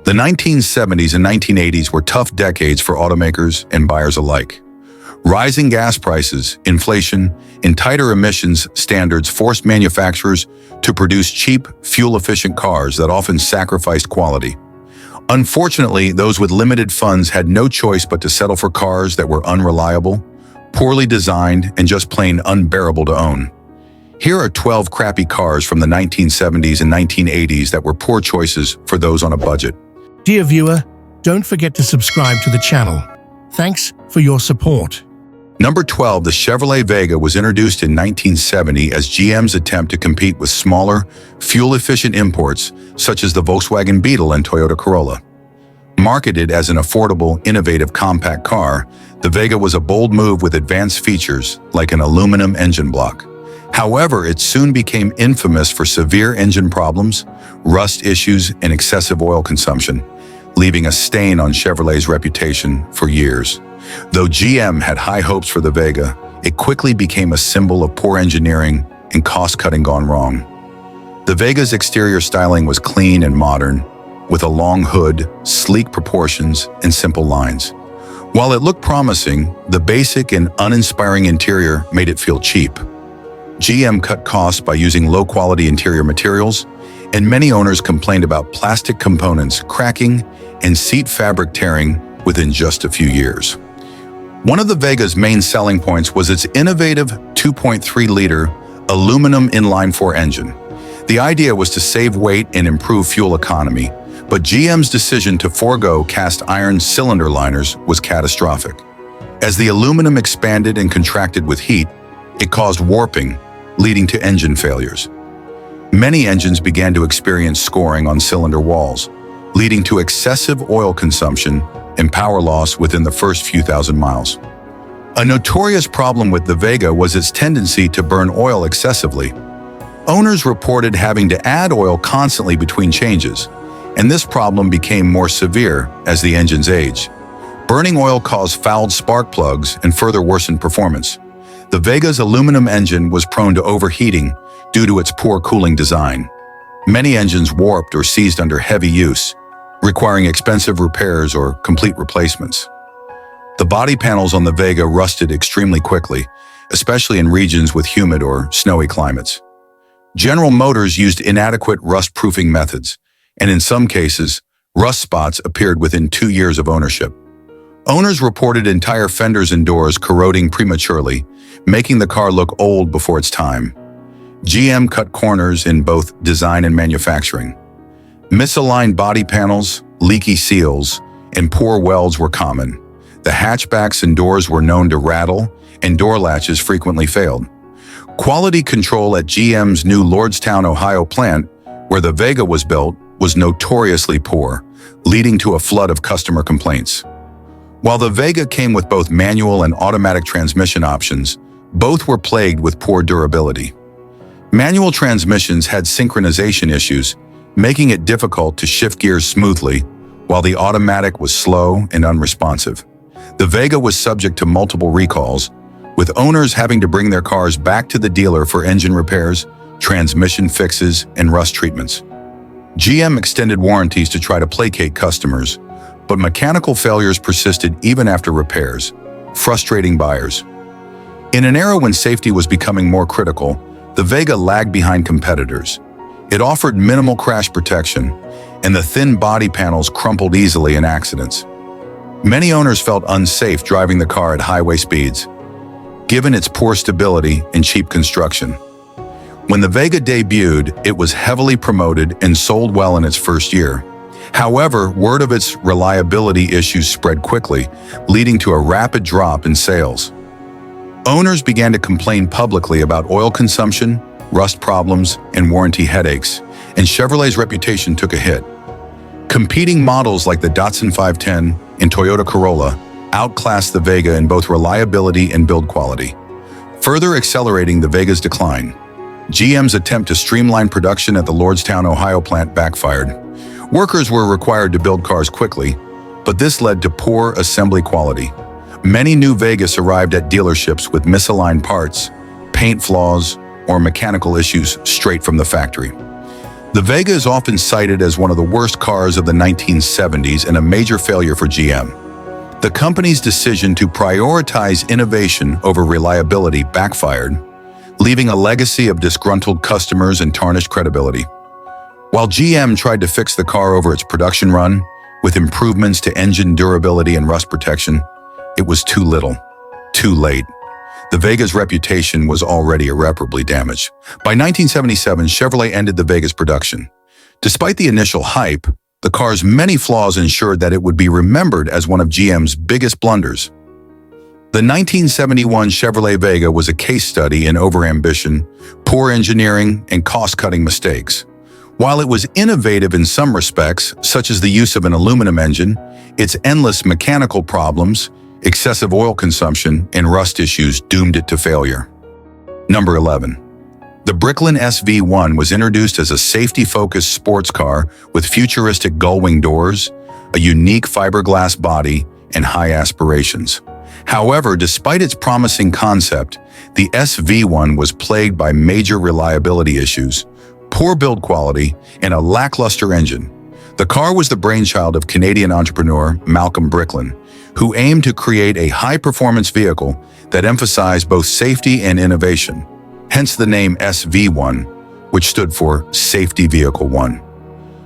The 1970s and 1980s were tough decades for automakers and buyers alike. Rising gas prices, inflation, and tighter emissions standards forced manufacturers to produce cheap, fuel-efficient cars that often sacrificed quality. Unfortunately, those with limited funds had no choice but to settle for cars that were unreliable, poorly designed, and just plain unbearable to own. Here are 12 crappy cars from the 1970s and 1980s that were poor choices for those on a budget. Dear viewer, don't forget to subscribe to the channel. Thanks for your support. Number 12, the Chevrolet Vega was introduced in 1970 as GM's attempt to compete with smaller, fuel-efficient imports such as the Volkswagen Beetle and Toyota Corolla. Marketed as an affordable, innovative compact car, the Vega was a bold move with advanced features like an aluminum engine block. However, it soon became infamous for severe engine problems, rust issues, and excessive oil consumption, leaving a stain on Chevrolet's reputation for years. Though GM had high hopes for the Vega, it quickly became a symbol of poor engineering and cost-cutting gone wrong. The Vega's exterior styling was clean and modern, with a long hood, sleek proportions, and simple lines. While it looked promising, the basic and uninspiring interior made it feel cheap. GM cut costs by using low-quality interior materials, and many owners complained about plastic components cracking and seat fabric tearing within just a few years. One of the Vega's main selling points was its innovative 2.3-liter aluminum inline-4 engine. The idea was to save weight and improve fuel economy, but GM's decision to forego cast iron cylinder liners was catastrophic. As the aluminum expanded and contracted with heat, it caused warping, leading to engine failures. Many engines began to experience scoring on cylinder walls, leading to excessive oil consumption and power loss within the first few thousand miles. A notorious problem with the Vega was its tendency to burn oil excessively. Owners reported having to add oil constantly between changes, and this problem became more severe as the engines aged. Burning oil caused fouled spark plugs and further worsened performance. The Vega's aluminum engine was prone to overheating due to its poor cooling design. Many engines warped or seized under heavy use, requiring expensive repairs or complete replacements. The body panels on the Vega rusted extremely quickly, especially in regions with humid or snowy climates. General Motors used inadequate rust-proofing methods, and in some cases, rust spots appeared within 2 years of ownership. Owners reported entire fenders and doors corroding prematurely, making the car look old before its time. GM cut corners in both design and manufacturing. Misaligned body panels, leaky seals, and poor welds were common. The hatchbacks and doors were known to rattle, and door latches frequently failed. Quality control at GM's new Lordstown, Ohio plant, where the Vega was built, was notoriously poor, leading to a flood of customer complaints. While the Vega came with both manual and automatic transmission options, both were plagued with poor durability. Manual transmissions had synchronization issues, making it difficult to shift gears smoothly, while the automatic was slow and unresponsive. The Vega was subject to multiple recalls, with owners having to bring their cars back to the dealer for engine repairs, transmission fixes, and rust treatments. GM extended warranties to try to placate customers, but mechanical failures persisted even after repairs, frustrating buyers. In an era when safety was becoming more critical, the Vega lagged behind competitors. It offered minimal crash protection, and the thin body panels crumpled easily in accidents. Many owners felt unsafe driving the car at highway speeds, given its poor stability and cheap construction. When the Vega debuted, it was heavily promoted and sold well in its first year. However, word of its reliability issues spread quickly, leading to a rapid drop in sales. Owners began to complain publicly about oil consumption, rust problems, and warranty headaches, and Chevrolet's reputation took a hit. Competing models like the Datsun 510 and Toyota Corolla outclassed the Vega in both reliability and build quality, further accelerating the Vega's decline. GM's attempt to streamline production at the Lordstown, Ohio plant backfired. Workers were required to build cars quickly, but this led to poor assembly quality. Many new Vegas arrived at dealerships with misaligned parts, paint flaws, or mechanical issues straight from the factory. The Vega is often cited as one of the worst cars of the 1970s and a major failure for GM. The company's decision to prioritize innovation over reliability backfired, leaving a legacy of disgruntled customers and tarnished credibility. While GM tried to fix the car over its production run, with improvements to engine durability and rust protection, it was too little, too late. The Vega's reputation was already irreparably damaged. By 1977, Chevrolet ended the Vega's production. Despite the initial hype, the car's many flaws ensured that it would be remembered as one of GM's biggest blunders. The 1971 Chevrolet Vega was a case study in overambition, poor engineering, and cost-cutting mistakes. While it was innovative in some respects, such as the use of an aluminum engine, its endless mechanical problems, excessive oil consumption, and rust issues doomed it to failure. Number 11. The Bricklin SV-1 was introduced as a safety-focused sports car with futuristic gull-wing doors, a unique fiberglass body, and high aspirations. However, despite its promising concept, the SV-1 was plagued by major reliability issues, poor build quality, and a lackluster engine. The car was the brainchild of Canadian entrepreneur Malcolm Bricklin, who aimed to create a high-performance vehicle that emphasized both safety and innovation, hence the name SV-1, which stood for Safety Vehicle 1.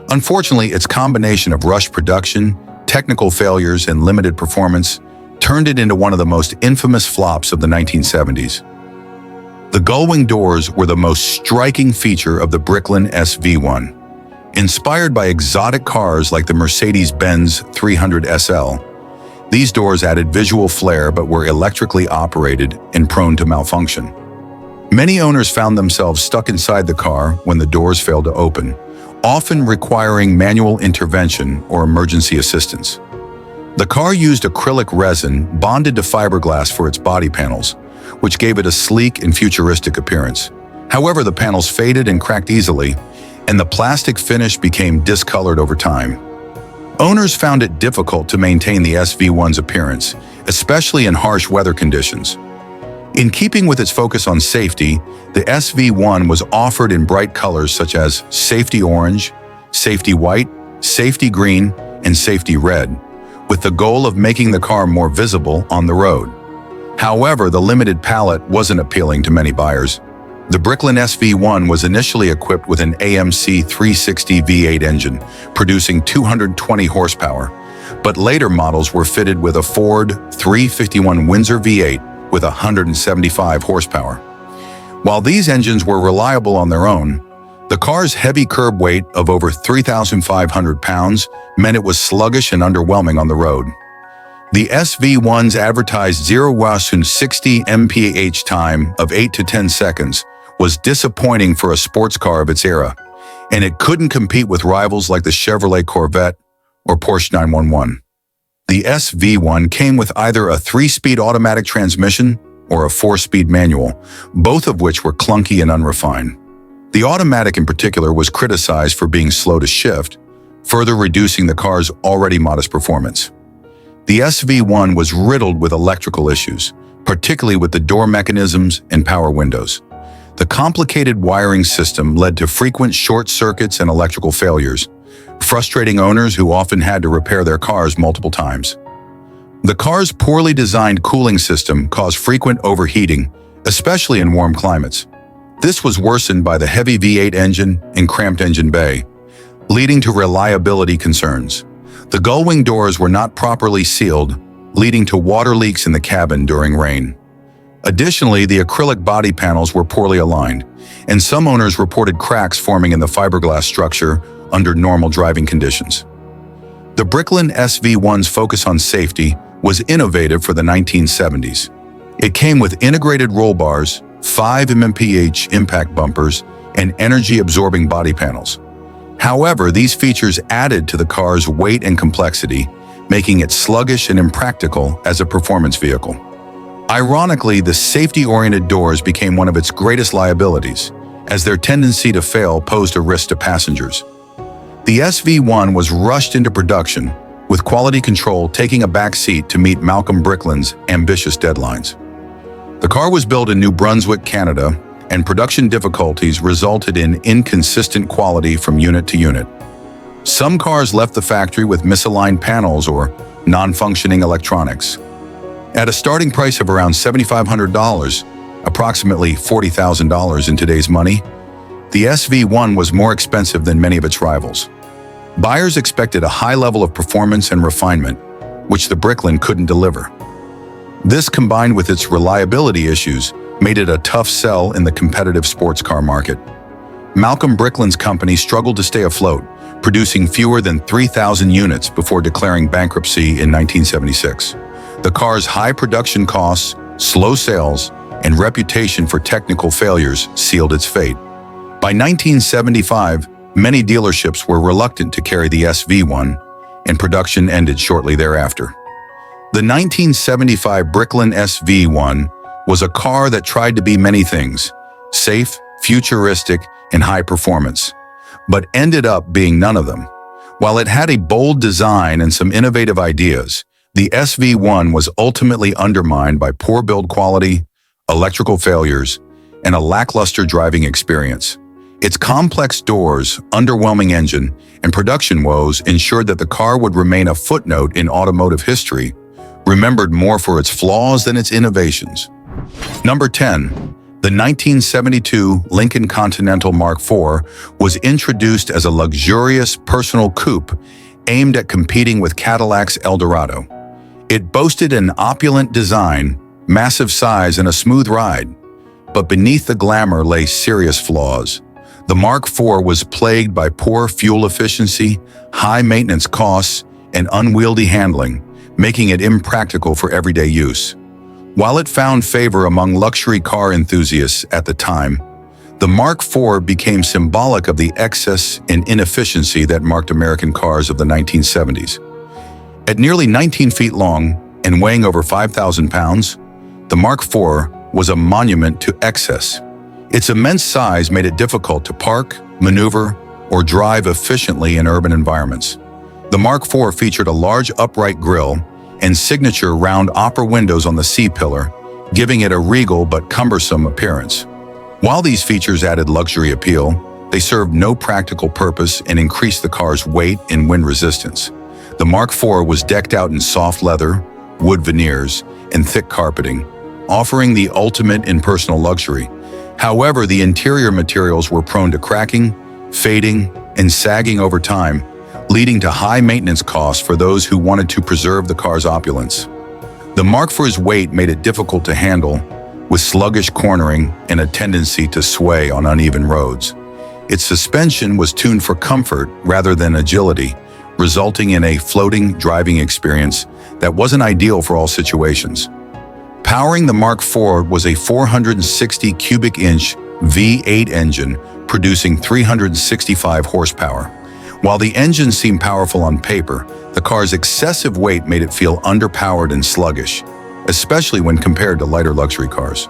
Unfortunately, its combination of rushed production, technical failures, and limited performance turned it into one of the most infamous flops of the 1970s. The gull-wing doors were the most striking feature of the Bricklin SV-1. Inspired by exotic cars like the Mercedes-Benz 300 SL, these doors added visual flair but were electrically operated and prone to malfunction. Many owners found themselves stuck inside the car when the doors failed to open, often requiring manual intervention or emergency assistance. The car used acrylic resin bonded to fiberglass for its body panels, which gave it a sleek and futuristic appearance. However, the panels faded and cracked easily, and the plastic finish became discolored over time. Owners found it difficult to maintain the SV-1's appearance, especially in harsh weather conditions. In keeping with its focus on safety, the SV-1 was offered in bright colors such as safety orange, safety white, safety green, and safety red, with the goal of making the car more visible on the road. However, the limited palette wasn't appealing to many buyers. The Bricklin SV-1 was initially equipped with an AMC 360 V8 engine, producing 220 horsepower, but later models were fitted with a Ford 351 Windsor V8 with 175 horsepower. While these engines were reliable on their own, the car's heavy curb weight of over 3,500 pounds meant it was sluggish and underwhelming on the road. The SV-1's advertised 0–60 mph time of 8 to 10 seconds was disappointing for a sports car of its era, and it couldn't compete with rivals like the Chevrolet Corvette or Porsche 911. The SV-1 came with either a 3-speed automatic transmission or a 4-speed manual, both of which were clunky and unrefined. The automatic in particular was criticized for being slow to shift, further reducing the car's already modest performance. The SV-1 was riddled with electrical issues, particularly with the door mechanisms and power windows. The complicated wiring system led to frequent short circuits and electrical failures, frustrating owners who often had to repair their cars multiple times. The car's poorly designed cooling system caused frequent overheating, especially in warm climates. This was worsened by the heavy V8 engine and cramped engine bay, leading to reliability concerns. The gull-wing doors were not properly sealed, leading to water leaks in the cabin during rain. Additionally, the acrylic body panels were poorly aligned, and some owners reported cracks forming in the fiberglass structure under normal driving conditions. The Bricklin SV-1's focus on safety was innovative for the 1970s. It came with integrated roll bars, 5 mph impact bumpers, and energy-absorbing body panels. However, these features added to the car's weight and complexity, making it sluggish and impractical as a performance vehicle. Ironically, the safety-oriented doors became one of its greatest liabilities, as their tendency to fail posed a risk to passengers. The SV-1 was rushed into production, with quality control taking a back seat to meet Malcolm Bricklin's ambitious deadlines. The car was built in New Brunswick, Canada, and production difficulties resulted in inconsistent quality from unit to unit. Some cars left the factory with misaligned panels or non-functioning electronics. At a starting price of around $7,500, approximately $40,000 in today's money, the SV-1 was more expensive than many of its rivals. Buyers expected a high level of performance and refinement, which the Bricklin couldn't deliver. This, combined with its reliability issues, made it a tough sell in the competitive sports car market. Malcolm Bricklin's company struggled to stay afloat, producing fewer than 3,000 units before declaring bankruptcy in 1976. The car's high production costs, slow sales, and reputation for technical failures sealed its fate. By 1975, many dealerships were reluctant to carry the SV-1, and production ended shortly thereafter. The 1975 Bricklin SV-1 was a car that tried to be many things: safe, futuristic, and high performance, but ended up being none of them. While it had a bold design and some innovative ideas, the SV-1 was ultimately undermined by poor build quality, electrical failures, and a lackluster driving experience. Its complex doors, underwhelming engine, and production woes ensured that the car would remain a footnote in automotive history, remembered more for its flaws than its innovations. Number 10. The 1972 Lincoln Continental Mark IV was introduced as a luxurious personal coupe aimed at competing with Cadillac's Eldorado. It boasted an opulent design, massive size, and a smooth ride. But beneath the glamour lay serious flaws. The Mark IV was plagued by poor fuel efficiency, high maintenance costs, and unwieldy handling, making it impractical for everyday use. While it found favor among luxury car enthusiasts at the time, the Mark IV became symbolic of the excess and inefficiency that marked American cars of the 1970s. At nearly 19 feet long and weighing over 5,000 pounds, the Mark IV was a monument to excess. Its immense size made it difficult to park, maneuver, or drive efficiently in urban environments. The Mark IV featured a large upright grille and signature round upper windows on the C-pillar, giving it a regal but cumbersome appearance. While these features added luxury appeal, they served no practical purpose and increased the car's weight and wind resistance. The Mark IV was decked out in soft leather, wood veneers, and thick carpeting, offering the ultimate in personal luxury. However, the interior materials were prone to cracking, fading, and sagging over time, leading to high maintenance costs for those who wanted to preserve the car's opulence. The Mark IV's weight made it difficult to handle, with sluggish cornering and a tendency to sway on uneven roads. Its suspension was tuned for comfort rather than agility, resulting in a floating driving experience that wasn't ideal for all situations. Powering the Mark IV was a 460 cubic inch V8 engine producing 365 horsepower. While the engine seemed powerful on paper, the car's excessive weight made it feel underpowered and sluggish, especially when compared to lighter luxury cars.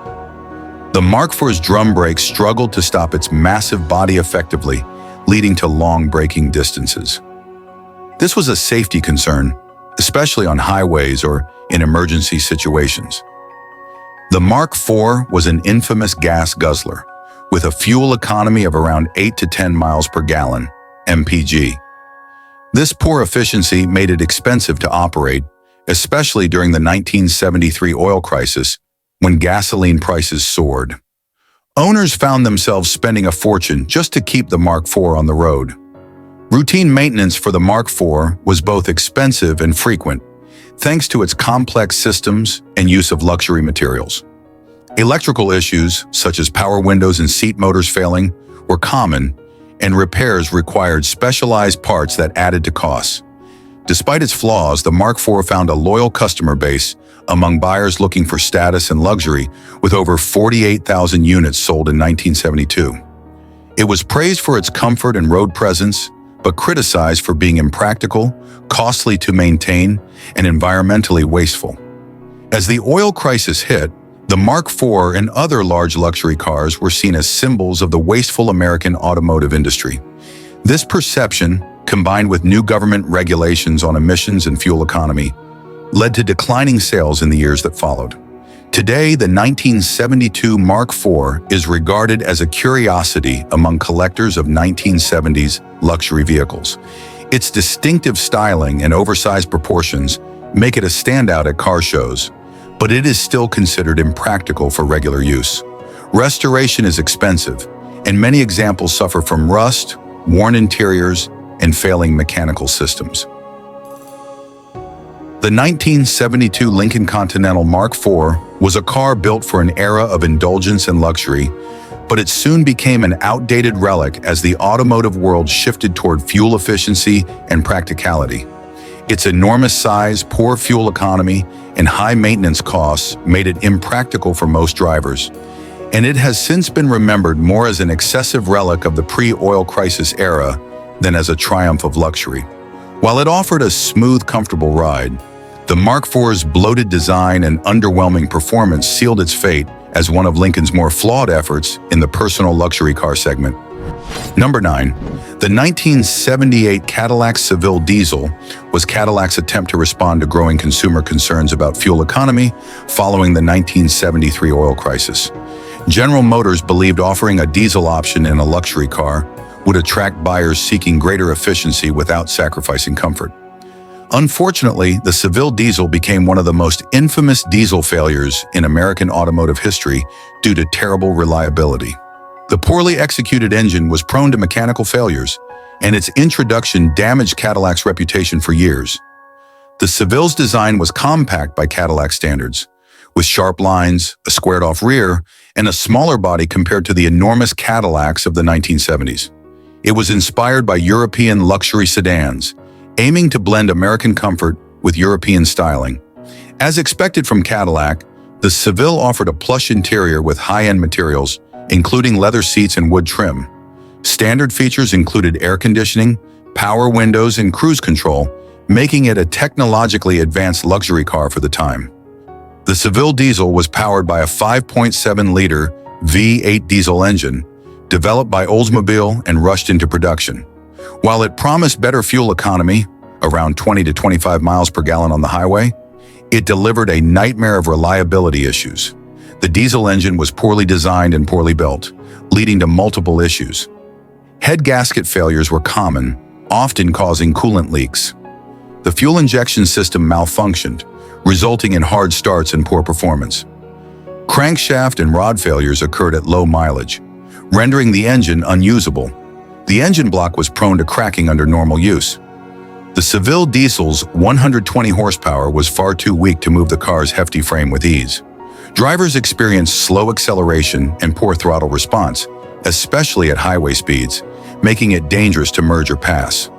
The Mark IV's drum brakes struggled to stop its massive body effectively, leading to long braking distances. This was a safety concern, especially on highways or in emergency situations. The Mark IV was an infamous gas guzzler, with a fuel economy of around 8 to 10 miles per gallon, MPG. This poor efficiency made it expensive to operate, especially during the 1973 oil crisis, when gasoline prices soared. Owners found themselves spending a fortune just to keep the Mark IV on the road. Routine maintenance for the Mark IV was both expensive and frequent, thanks to its complex systems and use of luxury materials. Electrical issues, such as power windows and seat motors failing, were common, and repairs required specialized parts that added to costs. Despite its flaws, the Mark IV found a loyal customer base among buyers looking for status and luxury, with over 48,000 units sold in 1972. It was praised for its comfort and road presence, but criticized for being impractical, costly to maintain, and environmentally wasteful. As the oil crisis hit, the Mark IV and other large luxury cars were seen as symbols of the wasteful American automotive industry. This perception, combined with new government regulations on emissions and fuel economy, led to declining sales in the years that followed. Today, the 1972 Mark IV is regarded as a curiosity among collectors of 1970s luxury vehicles. Its distinctive styling and oversized proportions make it a standout at car shows, but it is still considered impractical for regular use. Restoration is expensive, and many examples suffer from rust, worn interiors, and failing mechanical systems. The 1972 Lincoln Continental Mark IV was a car built for an era of indulgence and luxury, but it soon became an outdated relic as the automotive world shifted toward fuel efficiency and practicality. Its enormous size, poor fuel economy, and high maintenance costs made it impractical for most drivers, and it has since been remembered more as an excessive relic of the pre-oil crisis era than as a triumph of luxury. While it offered a smooth, comfortable ride, the Mark IV's bloated design and underwhelming performance sealed its fate as one of Lincoln's more flawed efforts in the personal luxury car segment. Number 9. The 1978 Cadillac Seville diesel was Cadillac's attempt to respond to growing consumer concerns about fuel economy following the 1973 oil crisis. General Motors believed offering a diesel option in a luxury car would attract buyers seeking greater efficiency without sacrificing comfort. Unfortunately, the Seville diesel became one of the most infamous diesel failures in American automotive history due to terrible reliability. The poorly executed engine was prone to mechanical failures, and its introduction damaged Cadillac's reputation for years. The Seville's design was compact by Cadillac standards, with sharp lines, a squared-off rear, and a smaller body compared to the enormous Cadillacs of the 1970s. It was inspired by European luxury sedans, aiming to blend American comfort with European styling. As expected from Cadillac, the Seville offered a plush interior with high-end materials, including leather seats and wood trim. Standard features included air conditioning, power windows, and cruise control, making it a technologically advanced luxury car for the time. The Seville diesel was powered by a 5.7-liter V8 diesel engine, developed by Oldsmobile and rushed into production. While it promised better fuel economy, around 20 to 25 miles per gallon on the highway, it delivered a nightmare of reliability issues. The diesel engine was poorly designed and poorly built, leading to multiple issues. Head gasket failures were common, often causing coolant leaks. The fuel injection system malfunctioned, resulting in hard starts and poor performance. Crankshaft and rod failures occurred at low mileage, rendering the engine unusable. The engine block was prone to cracking under normal use. The Seville diesel's 120 horsepower was far too weak to move the car's hefty frame with ease. Drivers experienced slow acceleration and poor throttle response, especially at highway speeds, making it dangerous to merge or pass.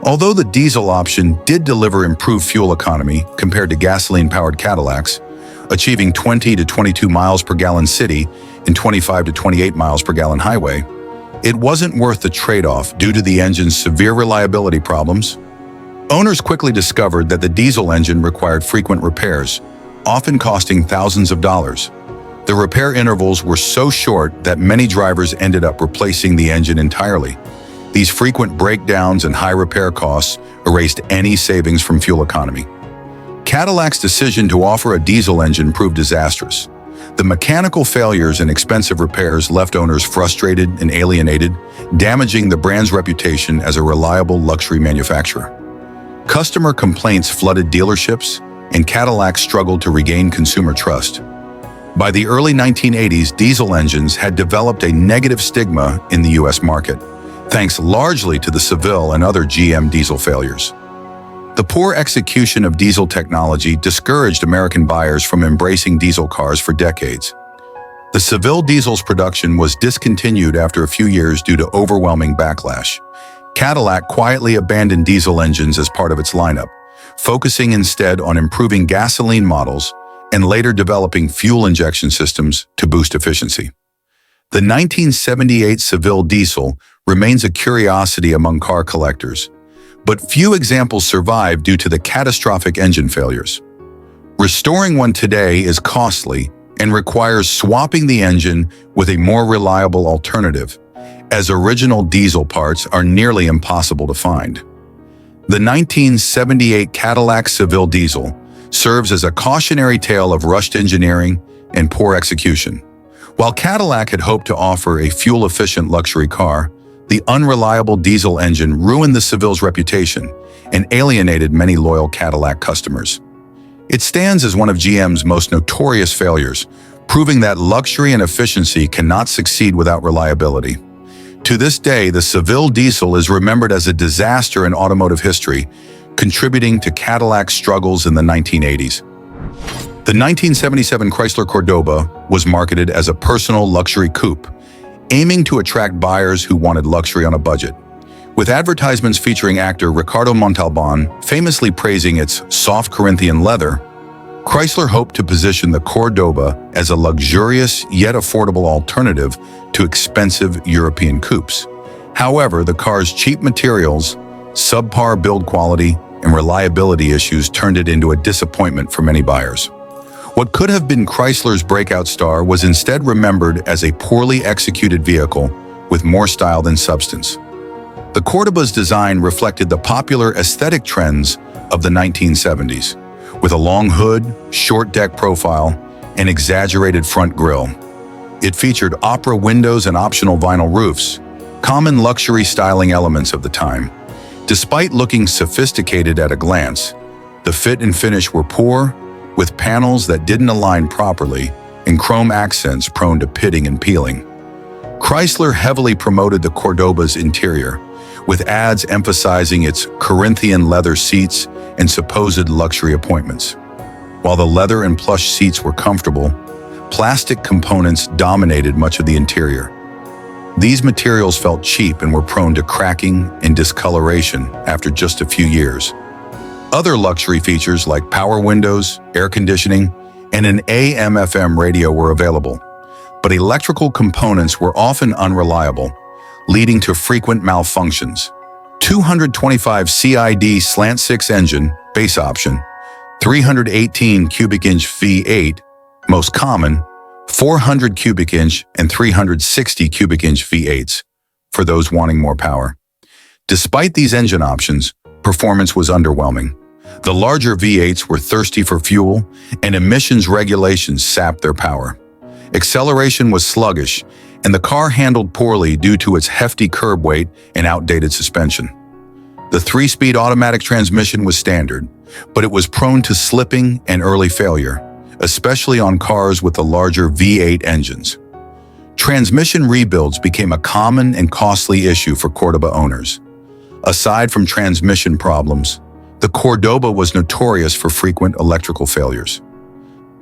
Although the diesel option did deliver improved fuel economy compared to gasoline-powered Cadillacs, achieving 20 to 22 miles per gallon city and 25 to 28 miles per gallon highway, it wasn't worth the trade-off due to the engine's severe reliability problems. Owners quickly discovered that the diesel engine required frequent repairs, often costing thousands of dollars. The repair intervals were so short that many drivers ended up replacing the engine entirely. These frequent breakdowns and high repair costs erased any savings from fuel economy. Cadillac's decision to offer a diesel engine proved disastrous. The mechanical failures and expensive repairs left owners frustrated and alienated, damaging the brand's reputation as a reliable luxury manufacturer. Customer complaints flooded dealerships, and Cadillac struggled to regain consumer trust. By the early 1980s, diesel engines had developed a negative stigma in the U.S. market, thanks largely to the Seville and other GM diesel failures. The poor execution of diesel technology discouraged American buyers from embracing diesel cars for decades. The Seville diesel's production was discontinued after a few years due to overwhelming backlash. Cadillac quietly abandoned diesel engines as part of its lineup, focusing instead on improving gasoline models and later developing fuel injection systems to boost efficiency. The 1978 Seville diesel remains a curiosity among car collectors, but few examples survive due to the catastrophic engine failures. Restoring one today is costly and requires swapping the engine with a more reliable alternative, as original diesel parts are nearly impossible to find. The 1978 Cadillac Seville diesel serves as a cautionary tale of rushed engineering and poor execution. While Cadillac had hoped to offer a fuel-efficient luxury car, the unreliable diesel engine ruined the Seville's reputation and alienated many loyal Cadillac customers. It stands as one of GM's most notorious failures, proving that luxury and efficiency cannot succeed without reliability. To this day, the Seville diesel is remembered as a disaster in automotive history, contributing to Cadillac's struggles in the 1980s. The 1977 Chrysler Cordoba was marketed as a personal luxury coupe, aiming to attract buyers who wanted luxury on a budget. With advertisements featuring actor Ricardo Montalban famously praising its soft Corinthian leather, Chrysler hoped to position the Cordoba as a luxurious yet affordable alternative to expensive European coupes. However, the car's cheap materials, subpar build quality, and reliability issues turned it into a disappointment for many buyers. What could have been Chrysler's breakout star was instead remembered as a poorly executed vehicle with more style than substance. The Cordoba's design reflected the popular aesthetic trends of the 1970s, with a long hood, short deck profile, and exaggerated front grille. It featured opera windows and optional vinyl roofs, common luxury styling elements of the time. Despite looking sophisticated at a glance, the fit and finish were poor, with panels that didn't align properly and chrome accents prone to pitting and peeling. Chrysler heavily promoted the Cordoba's interior, with ads emphasizing its Corinthian leather seats and supposed luxury appointments. While the leather and plush seats were comfortable, plastic components dominated much of the interior. These materials felt cheap and were prone to cracking and discoloration after just a few years. Other luxury features like power windows, air conditioning, and an AM/FM radio were available, but electrical components were often unreliable, leading to frequent malfunctions. 225 CID slant-6 engine, base option, 318 cubic inch V8, most common, 400 cubic inch and 360 cubic inch V8s, for those wanting more power. Despite these engine options, performance was underwhelming. The larger V8s were thirsty for fuel, and emissions regulations sapped their power. Acceleration was sluggish, and the car handled poorly due to its hefty curb weight and outdated suspension. The 3-speed automatic transmission was standard, but it was prone to slipping and early failure, especially on cars with the larger V8 engines. Transmission rebuilds became a common and costly issue for Cordoba owners. Aside from transmission problems, the Cordoba was notorious for frequent electrical failures.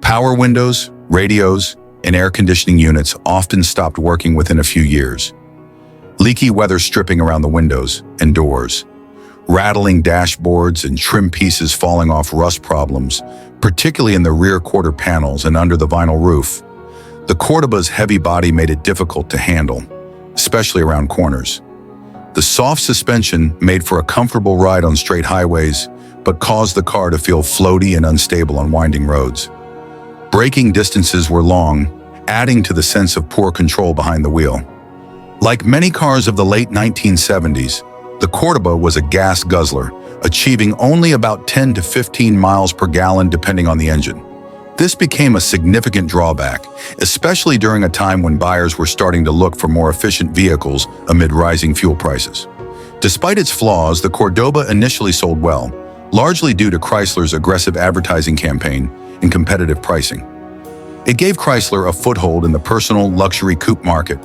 Power windows, radios, and air conditioning units often stopped working within a few years. Leaky weather stripping around the windows and doors, rattling dashboards and trim pieces falling off rust problems, particularly in the rear quarter panels and under the vinyl roof. The Cordoba's heavy body made it difficult to handle, especially around corners. The soft suspension made for a comfortable ride on straight highways, but caused the car to feel floaty and unstable on winding roads. Braking distances were long, adding to the sense of poor control behind the wheel. Like many cars of the late 1970s, the Cordoba was a gas guzzler, achieving only about 10 to 15 miles per gallon depending on the engine. This became a significant drawback, especially during a time when buyers were starting to look for more efficient vehicles amid rising fuel prices. Despite its flaws, the Cordoba initially sold well, largely due to Chrysler's aggressive advertising campaign and competitive pricing. It gave Chrysler a foothold in the personal luxury coupe market,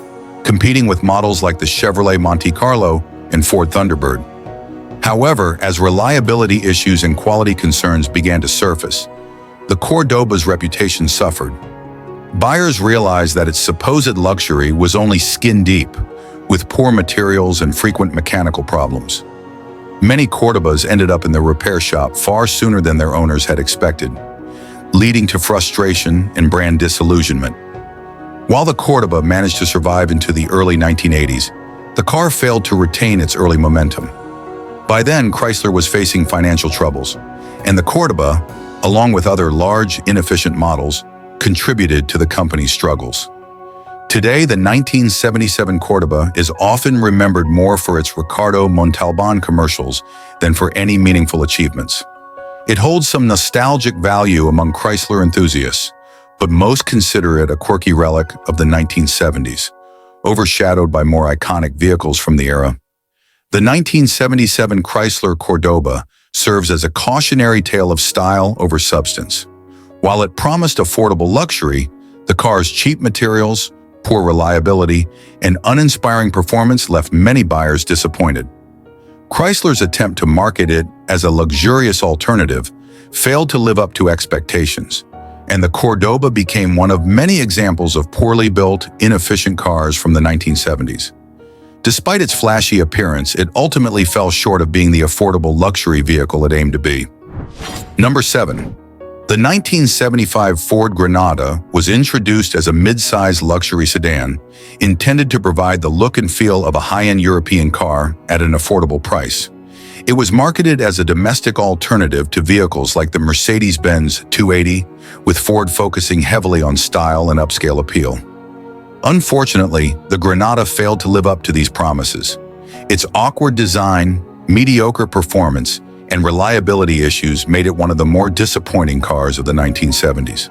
competing with models like the Chevrolet Monte Carlo and Ford Thunderbird. However, as reliability issues and quality concerns began to surface, the Cordoba's reputation suffered. Buyers realized that its supposed luxury was only skin-deep, with poor materials and frequent mechanical problems. Many Cordobas ended up in the repair shop far sooner than their owners had expected, leading to frustration and brand disillusionment. While the Cordoba managed to survive into the early 1980s, the car failed to retain its early momentum. By then, Chrysler was facing financial troubles, and the Cordoba, along with other large, inefficient models, contributed to the company's struggles. Today, the 1977 Cordoba is often remembered more for its Ricardo Montalban commercials than for any meaningful achievements. It holds some nostalgic value among Chrysler enthusiasts, but most consider it a quirky relic of the 1970s, overshadowed by more iconic vehicles from the era. The 1977 Chrysler Cordoba serves as a cautionary tale of style over substance. While it promised affordable luxury, the car's cheap materials, poor reliability, and uninspiring performance left many buyers disappointed. Chrysler's attempt to market it as a luxurious alternative failed to live up to expectations, and the Cordoba became one of many examples of poorly built, inefficient cars from the 1970s. Despite its flashy appearance, it ultimately fell short of being the affordable luxury vehicle it aimed to be. Number 7. The 1975 Ford Granada was introduced as a mid-size luxury sedan, intended to provide the look and feel of a high-end European car at an affordable price. It was marketed as a domestic alternative to vehicles like the Mercedes-Benz 280, with Ford focusing heavily on style and upscale appeal. Unfortunately, the Granada failed to live up to these promises. Its awkward design, mediocre performance, and reliability issues made it one of the more disappointing cars of the 1970s.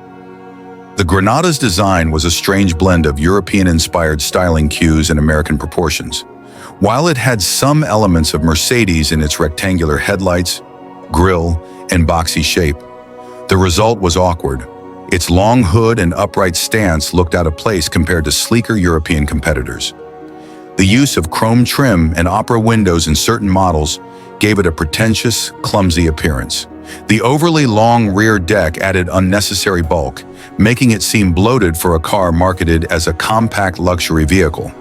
The Granada's design was a strange blend of European-inspired styling cues and American proportions. While it had some elements of Mercedes in its rectangular headlights, grille, and boxy shape, the result was awkward. Its long hood and upright stance looked out of place compared to sleeker European competitors. The use of chrome trim and opera windows in certain models gave it a pretentious, clumsy appearance. The overly long rear deck added unnecessary bulk, making it seem bloated for a car marketed as a compact luxury vehicle.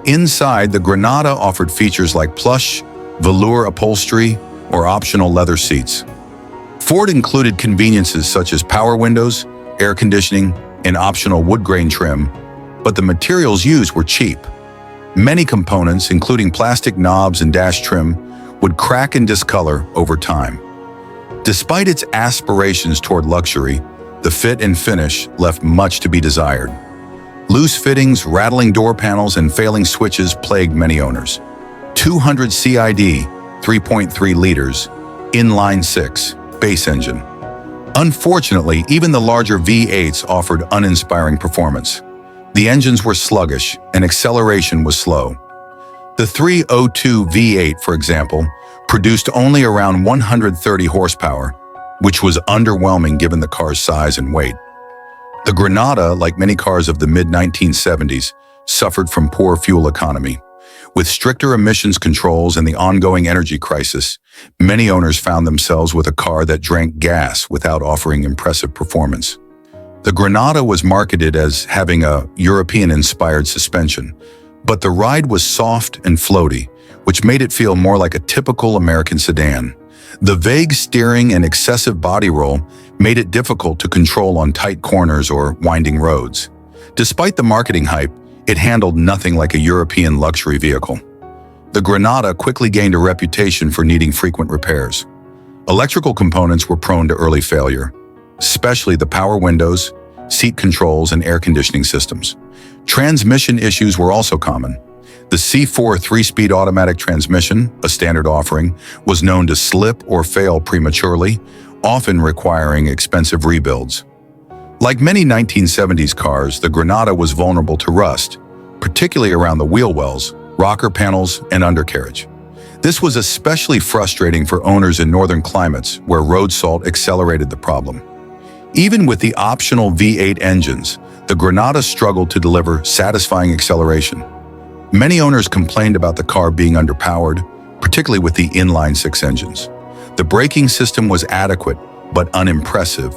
Inside, the Granada offered features like plush, velour upholstery, or optional leather seats. Ford included conveniences such as power windows, air conditioning, and optional wood grain trim, but the materials used were cheap. Many components, including plastic knobs and dash trim, would crack and discolor over time. Despite its aspirations toward luxury, the fit and finish left much to be desired. Loose fittings, rattling door panels, and failing switches plagued many owners. 200 CID, 3.3 liters, inline-six, base engine. Unfortunately, even the larger V8s offered uninspiring performance. The engines were sluggish, and acceleration was slow. The 302 V8, for example, produced only around 130 horsepower, which was underwhelming given the car's size and weight. The Granada, like many cars of the mid-1970s, suffered from poor fuel economy. With stricter emissions controls and the ongoing energy crisis, many owners found themselves with a car that drank gas without offering impressive performance. The Granada was marketed as having a European-inspired suspension, but the ride was soft and floaty, which made it feel more like a typical American sedan. The vague steering and excessive body roll made it difficult to control on tight corners or winding roads. Despite the marketing hype, it handled nothing like a European luxury vehicle. The Granada quickly gained a reputation for needing frequent repairs. Electrical components were prone to early failure, especially the power windows, seat controls, and air conditioning systems. Transmission issues were also common. The C4 3-speed automatic transmission, a standard offering, was known to slip or fail prematurely, often requiring expensive rebuilds. Like many 1970s cars, the Granada was vulnerable to rust, particularly around the wheel wells, rocker panels, and undercarriage. This was especially frustrating for owners in northern climates where road salt accelerated the problem. Even with the optional V8 engines, the Granada struggled to deliver satisfying acceleration. Many owners complained about the car being underpowered, particularly with the inline-six engines. The braking system was adequate but unimpressive,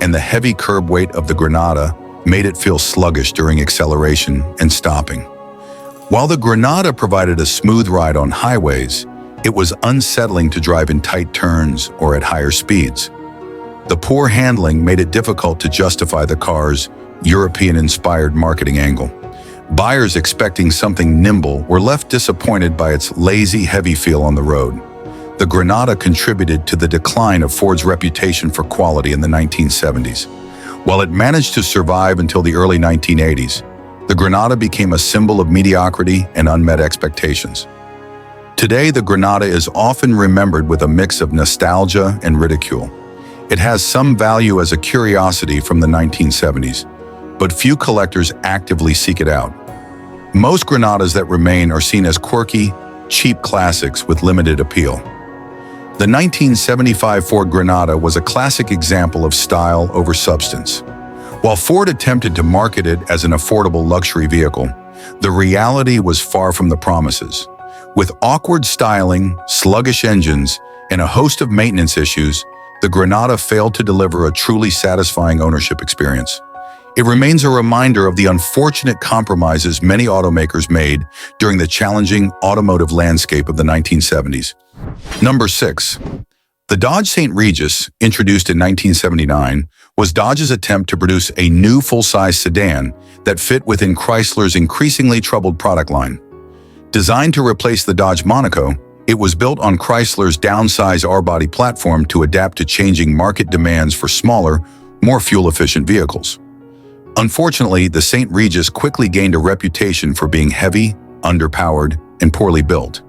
and the heavy curb weight of the Granada made it feel sluggish during acceleration and stopping. While the Granada provided a smooth ride on highways, it was unsettling to drive in tight turns or at higher speeds. The poor handling made it difficult to justify the car's European-inspired marketing angle. Buyers expecting something nimble were left disappointed by its lazy, heavy feel on the road. The Granada contributed to the decline of Ford's reputation for quality in the 1970s. While it managed to survive until the early 1980s, the Granada became a symbol of mediocrity and unmet expectations. Today, the Granada is often remembered with a mix of nostalgia and ridicule. It has some value as a curiosity from the 1970s, but few collectors actively seek it out. Most Granadas that remain are seen as quirky, cheap classics with limited appeal. The 1975 Ford Granada was a classic example of style over substance. While Ford attempted to market it as an affordable luxury vehicle, the reality was far from the promises. With awkward styling, sluggish engines, and a host of maintenance issues, the Granada failed to deliver a truly satisfying ownership experience. It remains a reminder of the unfortunate compromises many automakers made during the challenging automotive landscape of the 1970s. Number 6. The Dodge St. Regis, introduced in 1979, was Dodge's attempt to produce a new full-size sedan that fit within Chrysler's increasingly troubled product line. Designed to replace the Dodge Monaco, it was built on Chrysler's downsized R-body platform to adapt to changing market demands for smaller, more fuel-efficient vehicles. Unfortunately, the St. Regis quickly gained a reputation for being heavy, underpowered, and poorly built.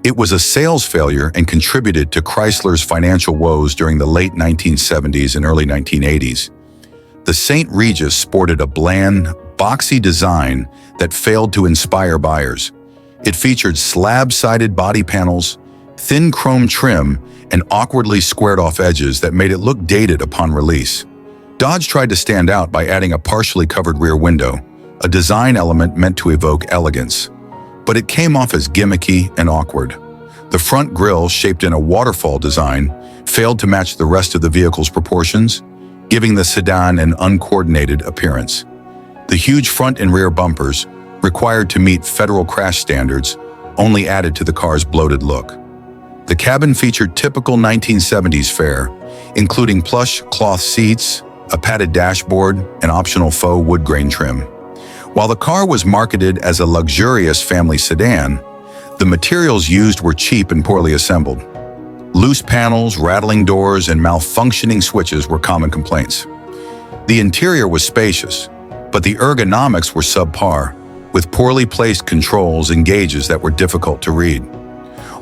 It was a sales failure and contributed to Chrysler's financial woes during the late 1970s and early 1980s. The St. Regis sported a bland, boxy design that failed to inspire buyers. It featured slab-sided body panels, thin chrome trim, and awkwardly squared-off edges that made it look dated upon release. Dodge tried to stand out by adding a partially covered rear window, a design element meant to evoke elegance. But it came off as gimmicky and awkward. The front grille, shaped in a waterfall design, failed to match the rest of the vehicle's proportions, giving the sedan an uncoordinated appearance. The huge front and rear bumpers, required to meet federal crash standards, only added to the car's bloated look. The cabin featured typical 1970s fare, including plush cloth seats, a padded dashboard, and optional faux wood grain trim. While the car was marketed as a luxurious family sedan, the materials used were cheap and poorly assembled. Loose panels, rattling doors, and malfunctioning switches were common complaints. The interior was spacious, but the ergonomics were subpar, with poorly placed controls and gauges that were difficult to read.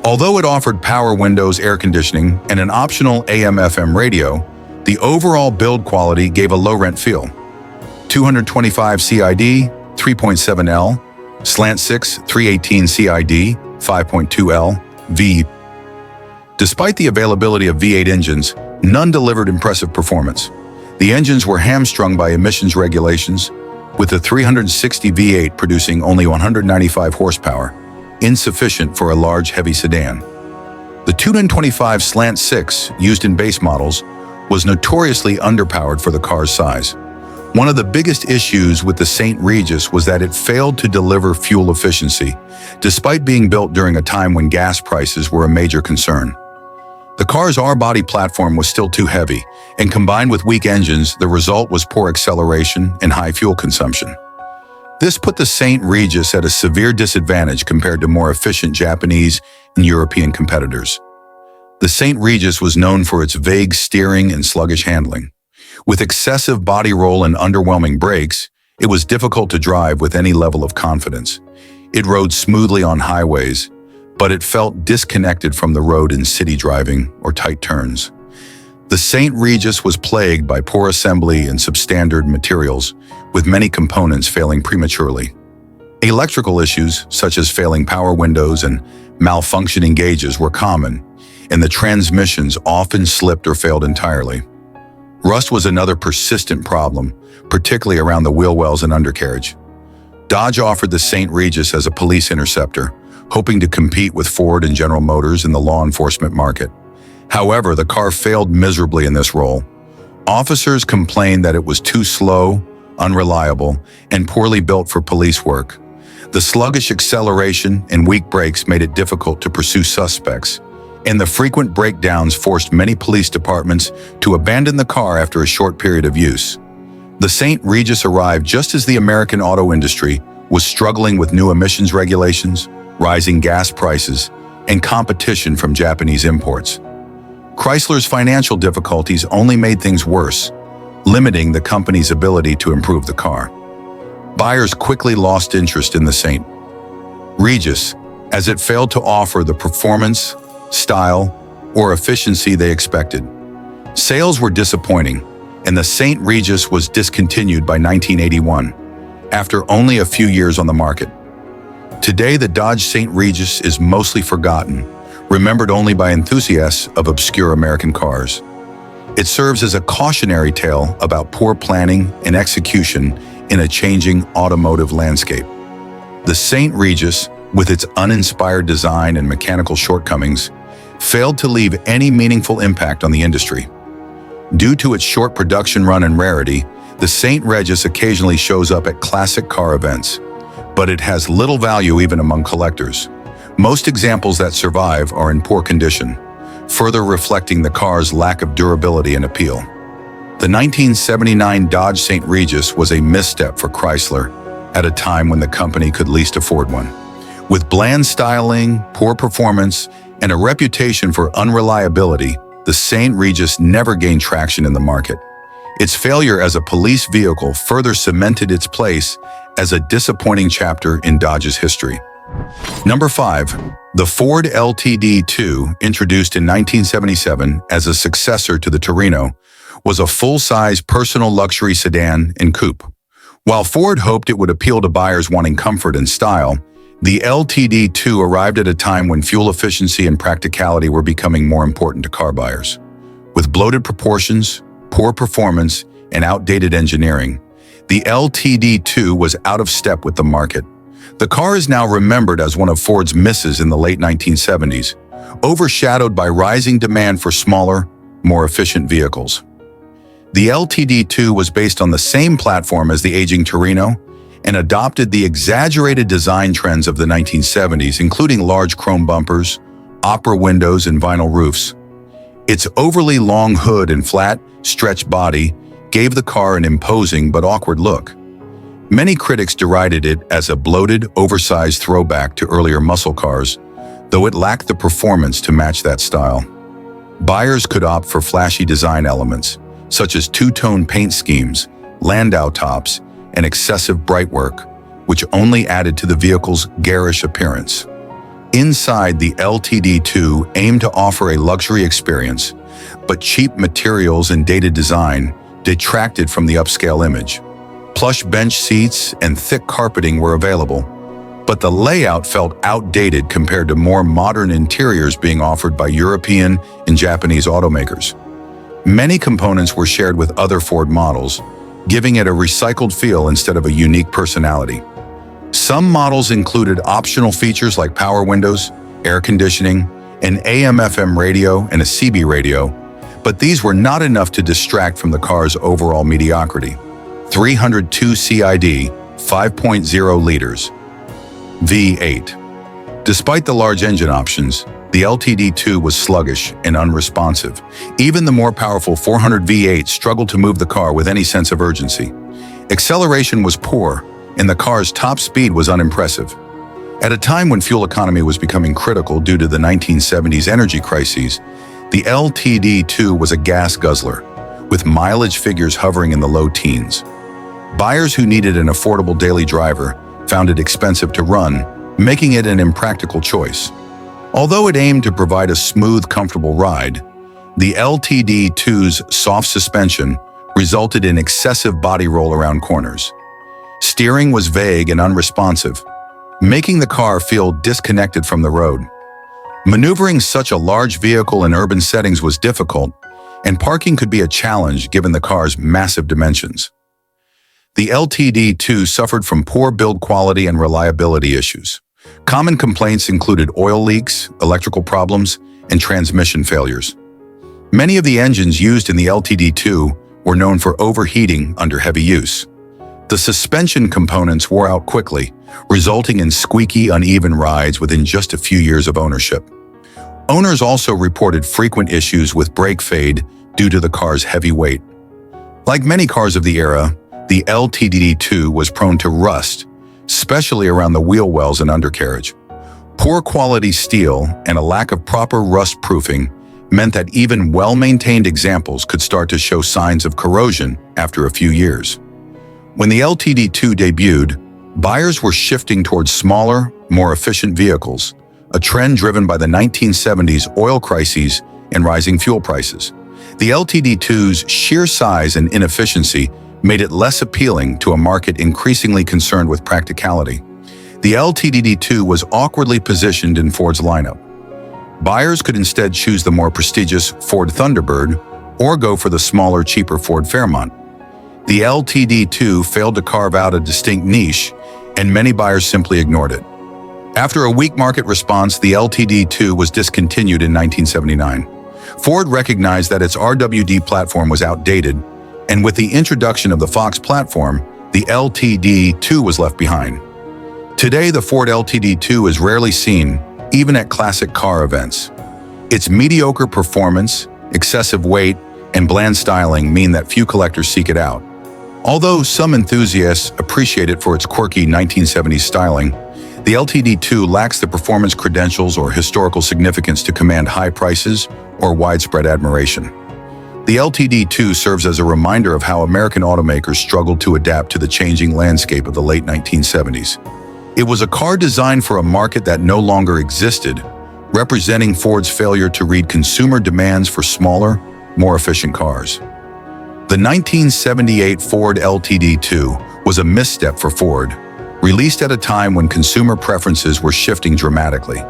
Although it offered power windows, air conditioning, and an optional AM/FM radio, the overall build quality gave a low-rent feel. 225 CID, 3.7L, slant 6, 318 CID, 5.2L, V. Despite the availability of V8 engines, none delivered impressive performance. The engines were hamstrung by emissions regulations, with the 360 V8 producing only 195 horsepower, insufficient for a large, heavy sedan. The 225 slant 6, used in base models, was notoriously underpowered for the car's size. One of the biggest issues with the St. Regis was that it failed to deliver fuel efficiency, despite being built during a time when gas prices were a major concern. The car's R-body platform was still too heavy, and combined with weak engines, the result was poor acceleration and high fuel consumption. This put the St. Regis at a severe disadvantage compared to more efficient Japanese and European competitors. The St. Regis was known for its vague steering and sluggish handling. With excessive body roll and underwhelming brakes, it was difficult to drive with any level of confidence. It rode smoothly on highways, but it felt disconnected from the road in city driving or tight turns. The St. Regis was plagued by poor assembly and substandard materials, with many components failing prematurely. Electrical issues, such as failing power windows and malfunctioning gauges, were common, and the transmissions often slipped or failed entirely. Rust was another persistent problem, particularly around the wheel wells and undercarriage. Dodge offered the St. Regis as a police interceptor, hoping to compete with Ford and General Motors in the law enforcement market. However, the car failed miserably in this role. Officers complained that it was too slow, unreliable, and poorly built for police work. The sluggish acceleration and weak brakes made it difficult to pursue suspects, and the frequent breakdowns forced many police departments to abandon the car after a short period of use. The St. Regis arrived just as the American auto industry was struggling with new emissions regulations, rising gas prices, and competition from Japanese imports. Chrysler's financial difficulties only made things worse, limiting the company's ability to improve the car. Buyers quickly lost interest in the St. Regis, as it failed to offer the performance, style, or efficiency they expected. Sales were disappointing, and the St. Regis was discontinued by 1981, after only a few years on the market. Today, the Dodge St. Regis is mostly forgotten, remembered only by enthusiasts of obscure American cars. It serves as a cautionary tale about poor planning and execution in a changing automotive landscape. The St. Regis, with its uninspired design and mechanical shortcomings, failed to leave any meaningful impact on the industry. Due to its short production run and rarity, the St. Regis occasionally shows up at classic car events, but it has little value even among collectors. Most examples that survive are in poor condition, further reflecting the car's lack of durability and appeal. The 1979 Dodge St. Regis was a misstep for Chrysler at a time when the company could least afford one. With bland styling, poor performance, and a reputation for unreliability, the St. Regis never gained traction in the market. Its failure as a police vehicle further cemented its place as a disappointing chapter in Dodge's history. Number 5. The Ford LTD II, introduced in 1977 as a successor to the Torino, was a full-size personal luxury sedan and coupe. While Ford hoped it would appeal to buyers wanting comfort and style, the LTD II arrived at a time when fuel efficiency and practicality were becoming more important to car buyers. With bloated proportions, poor performance, and outdated engineering, the LTD II was out of step with the market. The car is now remembered as one of Ford's misses in the late 1970s, overshadowed by rising demand for smaller, more efficient vehicles. The LTD II was based on the same platform as the aging Torino and adopted the exaggerated design trends of the 1970s, including large chrome bumpers, opera windows, and vinyl roofs. Its overly long hood and flat, stretched body gave the car an imposing but awkward look. Many critics derided it as a bloated, oversized throwback to earlier muscle cars, though it lacked the performance to match that style. Buyers could opt for flashy design elements, such as two-tone paint schemes, landau tops, and excessive bright work, which only added to the vehicle's garish appearance. Inside, the LTD II aimed to offer a luxury experience, but cheap materials and dated design detracted from the upscale image. Plush bench seats and thick carpeting were available, but the layout felt outdated compared to more modern interiors being offered by European and Japanese automakers. Many components were shared with other Ford models, giving it a recycled feel instead of a unique personality. Some models included optional features like power windows, air conditioning, an AM/FM radio, and a CB radio, but these were not enough to distract from the car's overall mediocrity. 302 CID, 5.0 liters. V8. Despite the large engine options, the LTD II was sluggish and unresponsive. Even the more powerful 400 V8 struggled to move the car with any sense of urgency. Acceleration was poor, and the car's top speed was unimpressive. At a time when fuel economy was becoming critical due to the 1970s energy crises, the LTD II was a gas guzzler, with mileage figures hovering in the low teens. Buyers who needed an affordable daily driver found it expensive to run, making it an impractical choice. Although it aimed to provide a smooth, comfortable ride, the LTD II's soft suspension resulted in excessive body roll around corners. Steering was vague and unresponsive, making the car feel disconnected from the road. Maneuvering such a large vehicle in urban settings was difficult, and parking could be a challenge given the car's massive dimensions. The LTD II suffered from poor build quality and reliability issues. Common complaints included oil leaks, electrical problems, and transmission failures. Many of the engines used in the LTD II were known for overheating under heavy use. The suspension components wore out quickly, resulting in squeaky, uneven rides within just a few years of ownership. Owners also reported frequent issues with brake fade due to the car's heavy weight. Like many cars of the era, the LTD II was prone to rust, especially around the wheel wells and undercarriage. Poor quality steel and a lack of proper rust proofing meant that even well-maintained examples could start to show signs of corrosion after a few years. When the LTD II debuted, buyers were shifting towards smaller, more efficient vehicles, a trend driven by the 1970s oil crises and rising fuel prices. The LTD II's sheer size and inefficiency made it less appealing to a market increasingly concerned with practicality. The LTD II was awkwardly positioned in Ford's lineup. Buyers could instead choose the more prestigious Ford Thunderbird or go for the smaller, cheaper Ford Fairmont. The LTD II failed to carve out a distinct niche, and many buyers simply ignored it. After a weak market response, the LTD II was discontinued in 1979. Ford recognized that its RWD platform was outdated, and with the introduction of the Fox platform, the LTD II was left behind. Today, the Ford LTD II is rarely seen, even at classic car events. Its mediocre performance, excessive weight, and bland styling mean that few collectors seek it out. Although some enthusiasts appreciate it for its quirky 1970s styling, the LTD II lacks the performance credentials or historical significance to command high prices or widespread admiration. The LTD II serves as a reminder of how American automakers struggled to adapt to the changing landscape of the late 1970s. It was a car designed for a market that no longer existed, representing Ford's failure to read consumer demands for smaller, more efficient cars. The 1978 Ford LTD II was a misstep for Ford, released at a time when consumer preferences were shifting dramatically.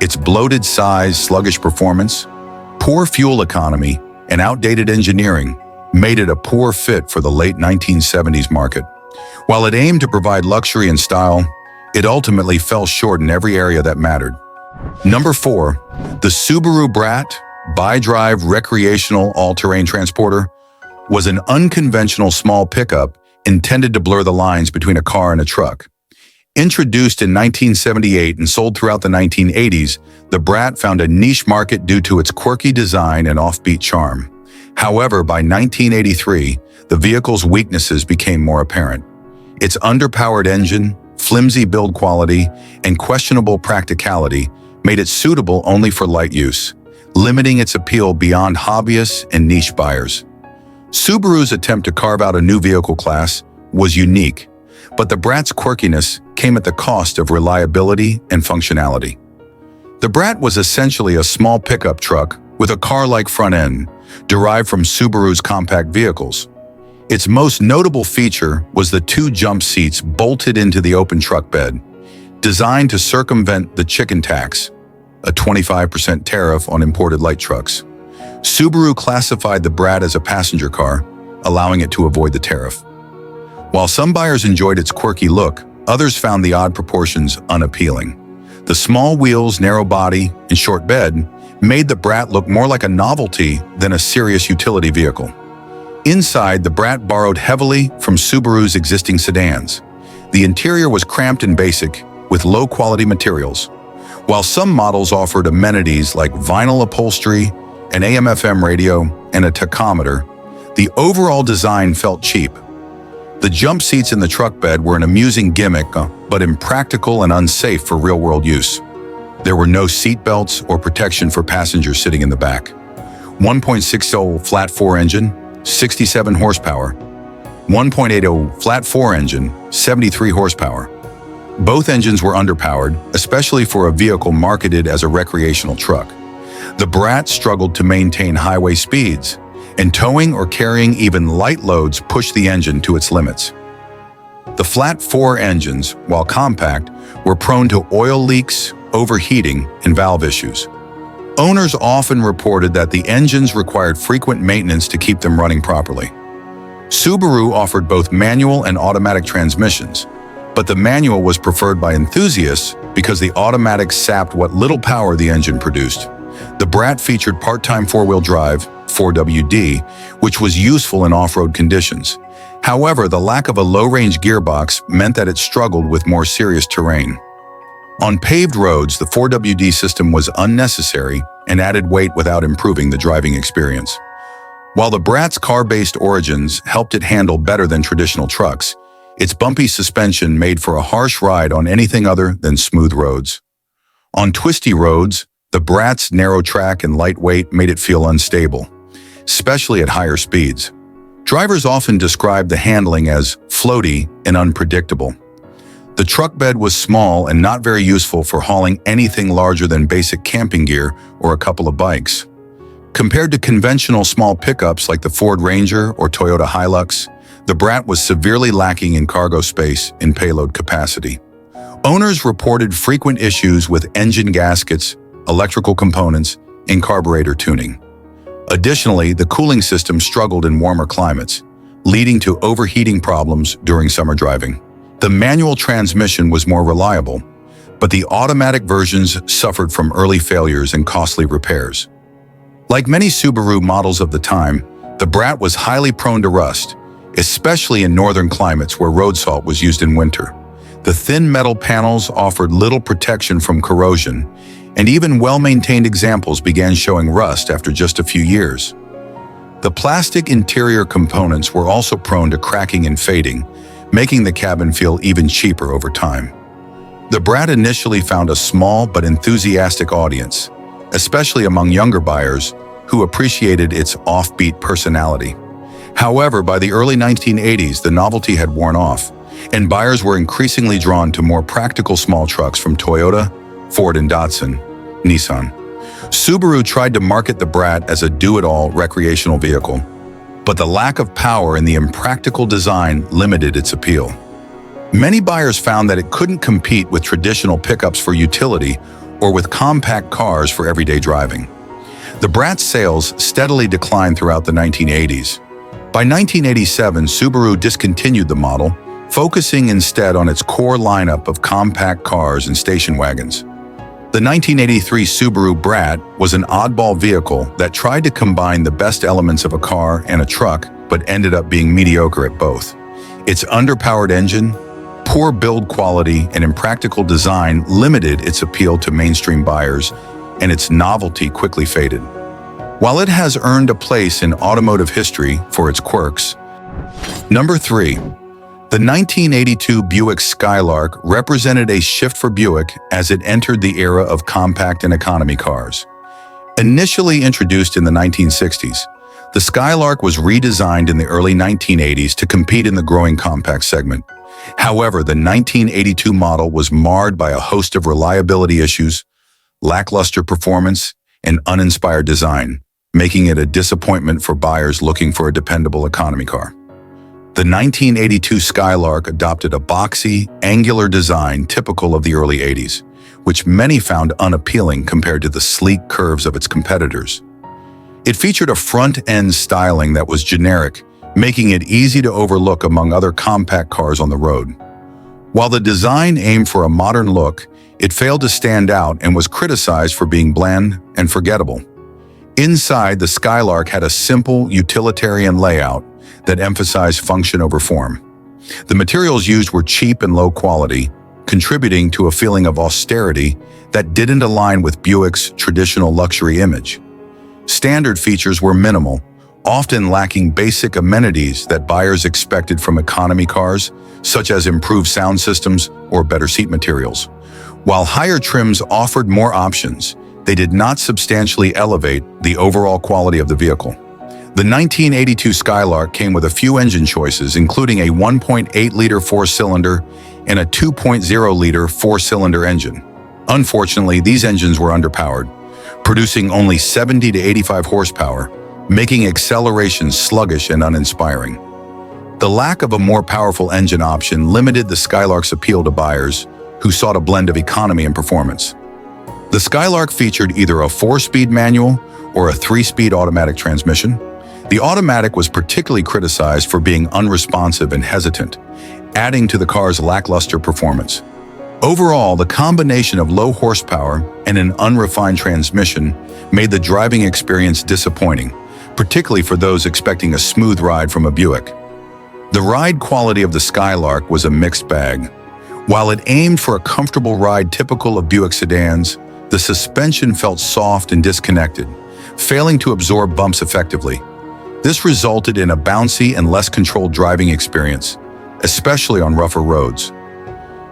Its bloated size, sluggish performance, poor fuel economy, and outdated engineering made it a poor fit for the late 1970s market. While it aimed to provide luxury and style, it ultimately fell short in every area that mattered. Number 4, the Subaru Brat bi-drive recreational all-terrain transporter was an unconventional small pickup intended to blur the lines between a car and a truck. Introduced in 1978 and sold throughout the 1980s, the Brat found a niche market due to its quirky design and offbeat charm. However, by 1983, the vehicle's weaknesses became more apparent. Its underpowered engine, flimsy build quality, and questionable practicality made it suitable only for light use, limiting its appeal beyond hobbyists and niche buyers. Subaru's attempt to carve out a new vehicle class was unique, but the Brat's quirkiness came at the cost of reliability and functionality. The Brat was essentially a small pickup truck with a car-like front end, derived from Subaru's compact vehicles. Its most notable feature was the 2 jump seats bolted into the open truck bed, designed to circumvent the chicken tax, a 25% tariff on imported light trucks. Subaru classified the Brat as a passenger car, allowing it to avoid the tariff. While some buyers enjoyed its quirky look, others found the odd proportions unappealing. The small wheels, narrow body, and short bed made the Brat look more like a novelty than a serious utility vehicle. Inside, the Brat borrowed heavily from Subaru's existing sedans. The interior was cramped and basic, with low-quality materials. While some models offered amenities like vinyl upholstery, an AM/FM radio, and a tachometer, the overall design felt cheap. The jump seats in the truck bed were an amusing gimmick, but impractical and unsafe for real-world use. There were no seat belts or protection for passengers sitting in the back. 1.60 flat-4 engine, 67 horsepower. 1.80 flat-4 engine, 73 horsepower. Both engines were underpowered, especially for a vehicle marketed as a recreational truck. The Brat struggled to maintain highway speeds, and towing or carrying even light loads pushed the engine to its limits. The flat-4 engines, while compact, were prone to oil leaks, overheating, and valve issues. Owners often reported that the engines required frequent maintenance to keep them running properly. Subaru offered both manual and automatic transmissions, but the manual was preferred by enthusiasts because the automatic sapped what little power the engine produced. The Brat featured part-time four-wheel drive, 4WD, which was useful in off-road conditions. However, the lack of a low-range gearbox meant that it struggled with more serious terrain. On paved roads, the 4WD system was unnecessary and added weight without improving the driving experience. While the Brat's car-based origins helped it handle better than traditional trucks, its bumpy suspension made for a harsh ride on anything other than smooth roads. On twisty roads, the Brat's narrow track and light weight made it feel unstable, especially at higher speeds. Drivers often described the handling as floaty and unpredictable. The truck bed was small and not very useful for hauling anything larger than basic camping gear or a couple of bikes. Compared to conventional small pickups like the Ford Ranger or Toyota Hilux, the Brat was severely lacking in cargo space and payload capacity. Owners reported frequent issues with engine gaskets, electrical components, and carburetor tuning. Additionally, the cooling system struggled in warmer climates, leading to overheating problems during summer driving. The manual transmission was more reliable, but the automatic versions suffered from early failures and costly repairs. Like many Subaru models of the time, the Brat was highly prone to rust, especially in northern climates where road salt was used in winter. The thin metal panels offered little protection from corrosion, and even well-maintained examples began showing rust after just a few years. The plastic interior components were also prone to cracking and fading, making the cabin feel even cheaper over time. The Brat initially found a small but enthusiastic audience, especially among younger buyers who appreciated its offbeat personality. However, by the early 1980s, the novelty had worn off, and buyers were increasingly drawn to more practical small trucks from Toyota, Ford and Datsun, Nissan. Subaru tried to market the Brat as a do-it-all recreational vehicle, but the lack of power and the impractical design limited its appeal. Many buyers found that it couldn't compete with traditional pickups for utility or with compact cars for everyday driving. The Brat's sales steadily declined throughout the 1980s. By 1987, Subaru discontinued the model, focusing instead on its core lineup of compact cars and station wagons. The 1983 Subaru Brat was an oddball vehicle that tried to combine the best elements of a car and a truck, but ended up being mediocre at both. Its underpowered engine, poor build quality, and impractical design limited its appeal to mainstream buyers, and its novelty quickly faded. While it has earned a place in automotive history for its quirks. Number 3. The 1982 Buick Skylark represented a shift for Buick as it entered the era of compact and economy cars. Initially introduced in the 1960s, the Skylark was redesigned in the early 1980s to compete in the growing compact segment. However, the 1982 model was marred by a host of reliability issues, lackluster performance, and uninspired design, making it a disappointment for buyers looking for a dependable economy car. The 1982 Skylark adopted a boxy, angular design typical of the early 80s, which many found unappealing compared to the sleek curves of its competitors. It featured a front-end styling that was generic, making it easy to overlook among other compact cars on the road. While the design aimed for a modern look, it failed to stand out and was criticized for being bland and forgettable. Inside, the Skylark had a simple, utilitarian layout that emphasized function over form. The materials used were cheap and low quality, contributing to a feeling of austerity that didn't align with Buick's traditional luxury image. Standard features were minimal, often lacking basic amenities that buyers expected from economy cars, such as improved sound systems or better seat materials. While higher trims offered more options, they did not substantially elevate the overall quality of the vehicle. The 1982 Skylark came with a few engine choices, including a 1.8-liter four-cylinder and a 2.0-liter four-cylinder engine. Unfortunately, these engines were underpowered, producing only 70 to 85 horsepower, making acceleration sluggish and uninspiring. The lack of a more powerful engine option limited the Skylark's appeal to buyers who sought a blend of economy and performance. The Skylark featured either a 4-speed manual or a 3-speed automatic transmission. The automatic was particularly criticized for being unresponsive and hesitant, adding to the car's lackluster performance. Overall, the combination of low horsepower and an unrefined transmission made the driving experience disappointing, particularly for those expecting a smooth ride from a Buick. The ride quality of the Skylark was a mixed bag. While it aimed for a comfortable ride typical of Buick sedans, the suspension felt soft and disconnected, failing to absorb bumps effectively. This resulted in a bouncy and less controlled driving experience, especially on rougher roads.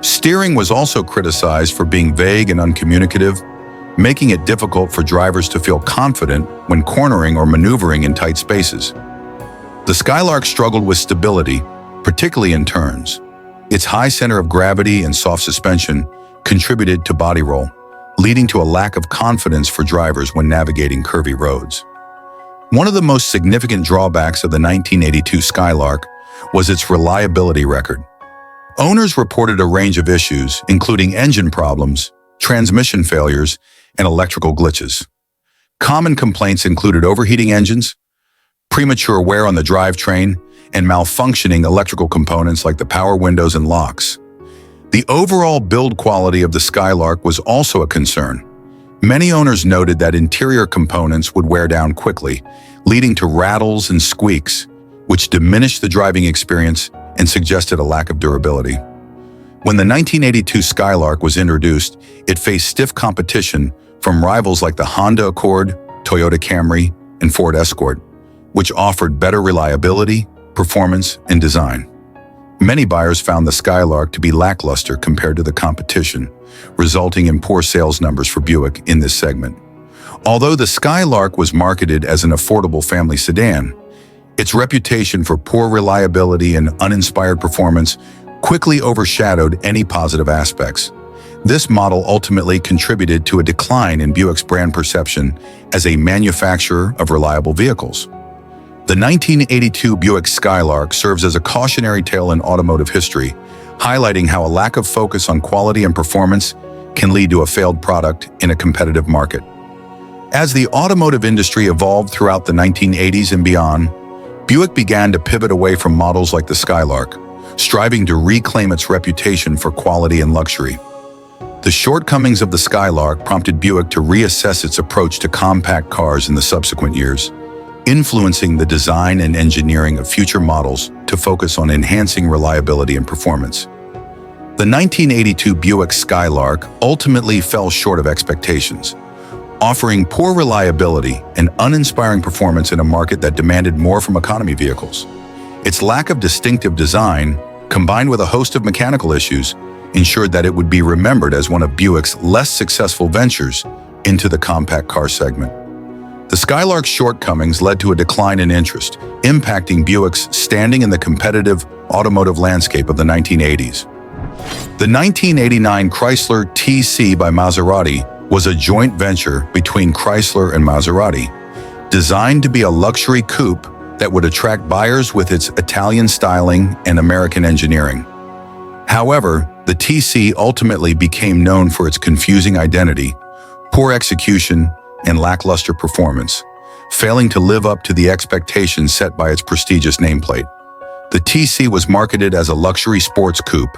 Steering was also criticized for being vague and uncommunicative, making it difficult for drivers to feel confident when cornering or maneuvering in tight spaces. The Skylark struggled with stability, particularly in turns. Its high center of gravity and soft suspension contributed to body roll, leading to a lack of confidence for drivers when navigating curvy roads. One of the most significant drawbacks of the 1982 Skylark was its reliability record. Owners reported a range of issues, including engine problems, transmission failures, and electrical glitches. Common complaints included overheating engines, premature wear on the drivetrain, and malfunctioning electrical components like the power windows and locks. The overall build quality of the Skylark was also a concern. Many owners noted that interior components would wear down quickly, leading to rattles and squeaks, which diminished the driving experience and suggested a lack of durability. When the 1982 Skylark was introduced, it faced stiff competition from rivals like the Honda Accord, Toyota Camry, and Ford Escort, which offered better reliability, performance, and design. Many buyers found the Skylark to be lackluster compared to the competition, resulting in poor sales numbers for Buick in this segment. Although the Skylark was marketed as an affordable family sedan, its reputation for poor reliability and uninspired performance quickly overshadowed any positive aspects. This model ultimately contributed to a decline in Buick's brand perception as a manufacturer of reliable vehicles. The 1982 Buick Skylark serves as a cautionary tale in automotive history, highlighting how a lack of focus on quality and performance can lead to a failed product in a competitive market. As the automotive industry evolved throughout the 1980s and beyond, Buick began to pivot away from models like the Skylark, striving to reclaim its reputation for quality and luxury. The shortcomings of the Skylark prompted Buick to reassess its approach to compact cars in the subsequent years, influencing the design and engineering of future models to focus on enhancing reliability and performance. The 1982 Buick Skylark ultimately fell short of expectations, offering poor reliability and uninspiring performance in a market that demanded more from economy vehicles. Its lack of distinctive design, combined with a host of mechanical issues, ensured that it would be remembered as one of Buick's less successful ventures into the compact car segment. The Skylark's shortcomings led to a decline in interest, impacting Buick's standing in the competitive automotive landscape of the 1980s. The 1989 Chrysler TC by Maserati was a joint venture between Chrysler and Maserati, designed to be a luxury coupe that would attract buyers with its Italian styling and American engineering. However, the TC ultimately became known for its confusing identity, poor execution, and lackluster performance, failing to live up to the expectations set by its prestigious nameplate. The TC was marketed as a luxury sports coupe,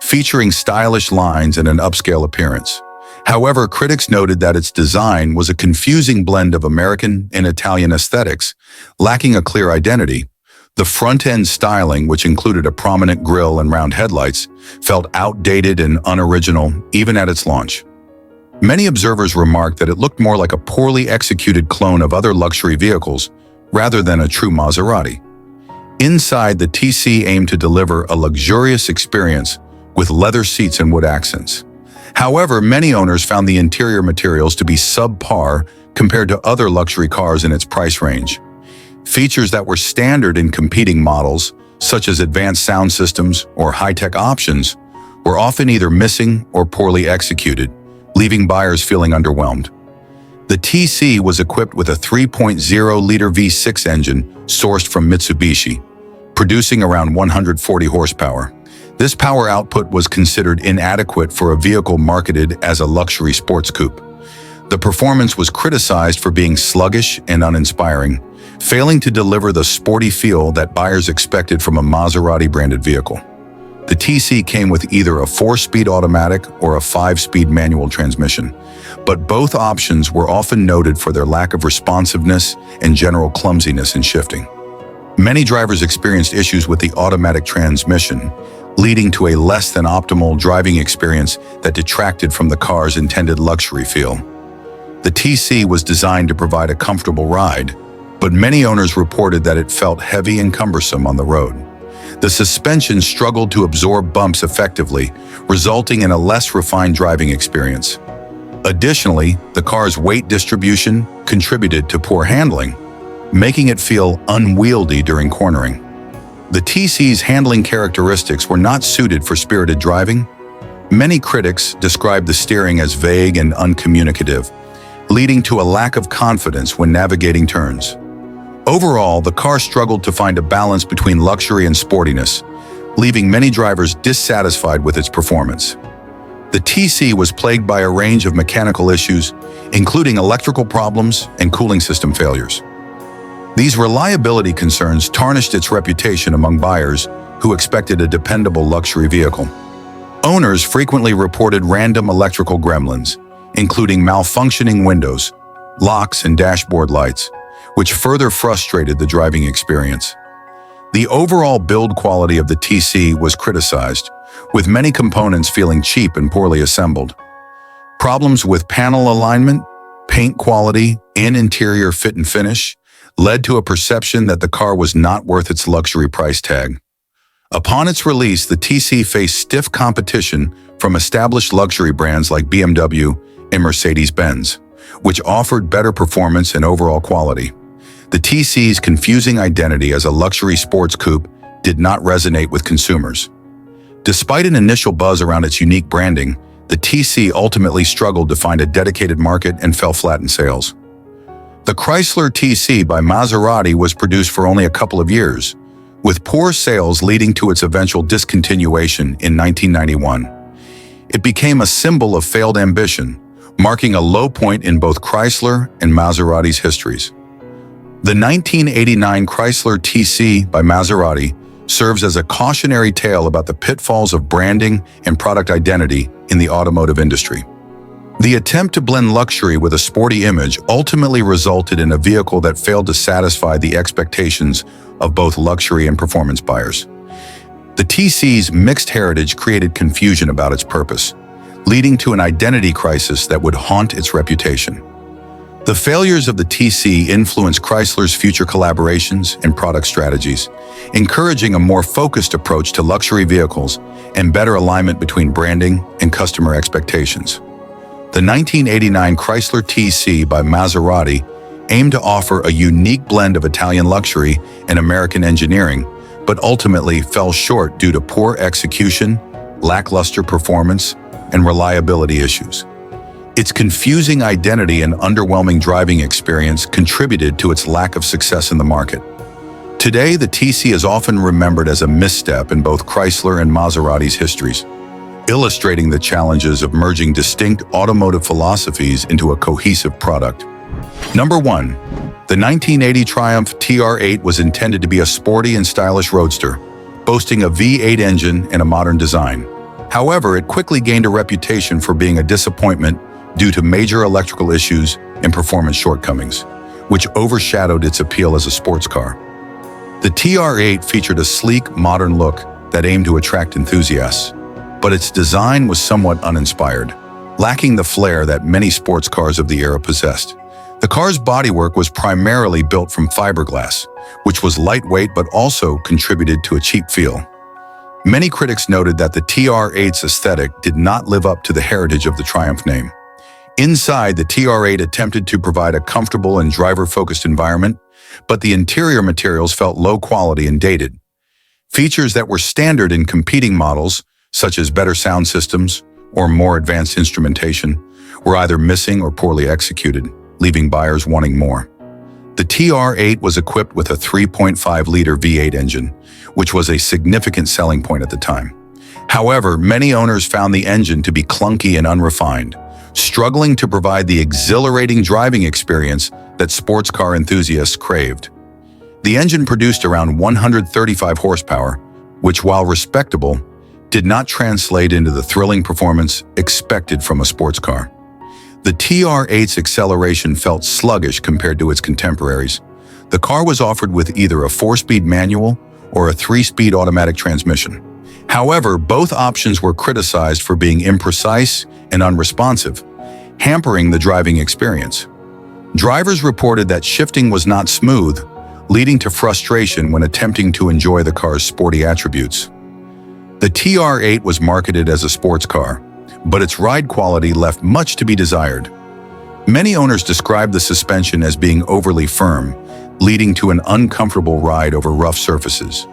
featuring stylish lines and an upscale appearance. However, critics noted that its design was a confusing blend of American and Italian aesthetics, lacking a clear identity. The front-end styling, which included a prominent grille and round headlights, felt outdated and unoriginal even at its launch. Many observers remarked that it looked more like a poorly executed clone of other luxury vehicles rather than a true Maserati. Inside, the TC aimed to deliver a luxurious experience with leather seats and wood accents. However, many owners found the interior materials to be subpar compared to other luxury cars in its price range. Features that were standard in competing models, such as advanced sound systems or high-tech options, were often either missing or poorly executed, leaving buyers feeling underwhelmed. The TC was equipped with a 3.0-liter V6 engine sourced from Mitsubishi, producing around 140 horsepower. This power output was considered inadequate for a vehicle marketed as a luxury sports coupe. The performance was criticized for being sluggish and uninspiring, failing to deliver the sporty feel that buyers expected from a Maserati-branded vehicle. The TC came with either a 4-speed automatic or a 5-speed manual transmission, but both options were often noted for their lack of responsiveness and general clumsiness in shifting. Many drivers experienced issues with the automatic transmission, leading to a less than optimal driving experience that detracted from the car's intended luxury feel. The TC was designed to provide a comfortable ride, but many owners reported that it felt heavy and cumbersome on the road. The suspension struggled to absorb bumps effectively, resulting in a less refined driving experience. Additionally, the car's weight distribution contributed to poor handling, making it feel unwieldy during cornering. The TC's handling characteristics were not suited for spirited driving. Many critics described the steering as vague and uncommunicative, leading to a lack of confidence when navigating turns. Overall, the car struggled to find a balance between luxury and sportiness, leaving many drivers dissatisfied with its performance. The TC was plagued by a range of mechanical issues, including electrical problems and cooling system failures. These reliability concerns tarnished its reputation among buyers who expected a dependable luxury vehicle. Owners frequently reported random electrical gremlins, including malfunctioning windows, locks, and dashboard lights, which further frustrated the driving experience. The overall build quality of the TC was criticized, with many components feeling cheap and poorly assembled. Problems with panel alignment, paint quality, and interior fit and finish led to a perception that the car was not worth its luxury price tag. Upon its release, the TC faced stiff competition from established luxury brands like BMW and Mercedes-Benz, which offered better performance and overall quality. The TC's confusing identity as a luxury sports coupe did not resonate with consumers. Despite an initial buzz around its unique branding, the TC ultimately struggled to find a dedicated market and fell flat in sales. The Chrysler TC by Maserati was produced for only a couple of years, with poor sales leading to its eventual discontinuation in 1991. It became a symbol of failed ambition, marking a low point in both Chrysler and Maserati's histories. The 1989 Chrysler TC by Maserati serves as a cautionary tale about the pitfalls of branding and product identity in the automotive industry. The attempt to blend luxury with a sporty image ultimately resulted in a vehicle that failed to satisfy the expectations of both luxury and performance buyers. The TC's mixed heritage created confusion about its purpose, leading to an identity crisis that would haunt its reputation. The failures of the TC influenced Chrysler's future collaborations and product strategies, encouraging a more focused approach to luxury vehicles and better alignment between branding and customer expectations. The 1989 Chrysler TC by Maserati aimed to offer a unique blend of Italian luxury and American engineering, but ultimately fell short due to poor execution, lackluster performance, and reliability issues. Its confusing identity and underwhelming driving experience contributed to its lack of success in the market. Today, the TC is often remembered as a misstep in both Chrysler and Maserati's histories, illustrating the challenges of merging distinct automotive philosophies into a cohesive product. Number 1. The 1980 Triumph TR8 was intended to be a sporty and stylish roadster, boasting a V8 engine and a modern design. However, it quickly gained a reputation for being a disappointment due to major electrical issues and performance shortcomings, which overshadowed its appeal as a sports car. The TR8 featured a sleek, modern look that aimed to attract enthusiasts, but its design was somewhat uninspired, lacking the flair that many sports cars of the era possessed. The car's bodywork was primarily built from fiberglass, which was lightweight but also contributed to a cheap feel. Many critics noted that the TR8's aesthetic did not live up to the heritage of the Triumph name. Inside, the TR8 attempted to provide a comfortable and driver-focused environment, but the interior materials felt low quality and dated. Features that were standard in competing models, such as better sound systems or more advanced instrumentation, were either missing or poorly executed, leaving buyers wanting more. The TR8 was equipped with a 3.5-liter V8 engine, which was a significant selling point at the time. However, many owners found the engine to be clunky and unrefined, struggling to provide the exhilarating driving experience that sports car enthusiasts craved. The engine produced around 135 horsepower, which, while respectable, did not translate into the thrilling performance expected from a sports car. The TR8's acceleration felt sluggish compared to its contemporaries. The car was offered with either a 4-speed manual or a 3-speed automatic transmission. However, both options were criticized for being imprecise and unresponsive, hampering the driving experience. Drivers reported that shifting was not smooth, leading to frustration when attempting to enjoy the car's sporty attributes. The TR8 was marketed as a sports car, but its ride quality left much to be desired. Many owners described the suspension as being overly firm, leading to an uncomfortable ride over rough surfaces.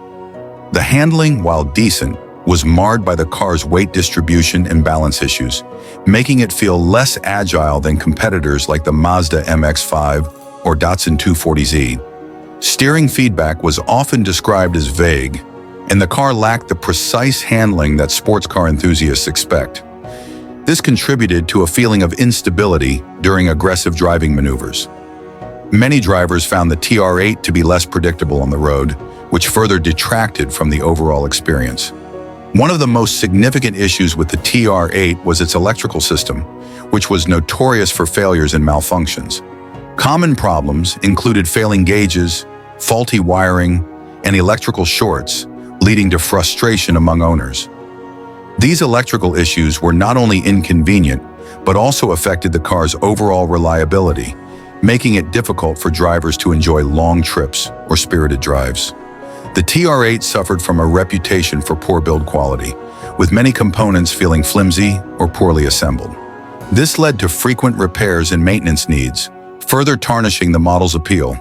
The handling, while decent, was marred by the car's weight distribution and balance issues, making it feel less agile than competitors like the Mazda MX-5 or Datsun 240Z. Steering feedback was often described as vague, and the car lacked the precise handling that sports car enthusiasts expect. This contributed to a feeling of instability during aggressive driving maneuvers. Many drivers found the TR8 to be less predictable on the road, which further detracted from the overall experience. One of the most significant issues with the TR8 was its electrical system, which was notorious for failures and malfunctions. Common problems included failing gauges, faulty wiring, and electrical shorts, leading to frustration among owners. These electrical issues were not only inconvenient, but also affected the car's overall reliability, making it difficult for drivers to enjoy long trips or spirited drives. The TR8 suffered from a reputation for poor build quality, with many components feeling flimsy or poorly assembled. This led to frequent repairs and maintenance needs, further tarnishing the model's appeal.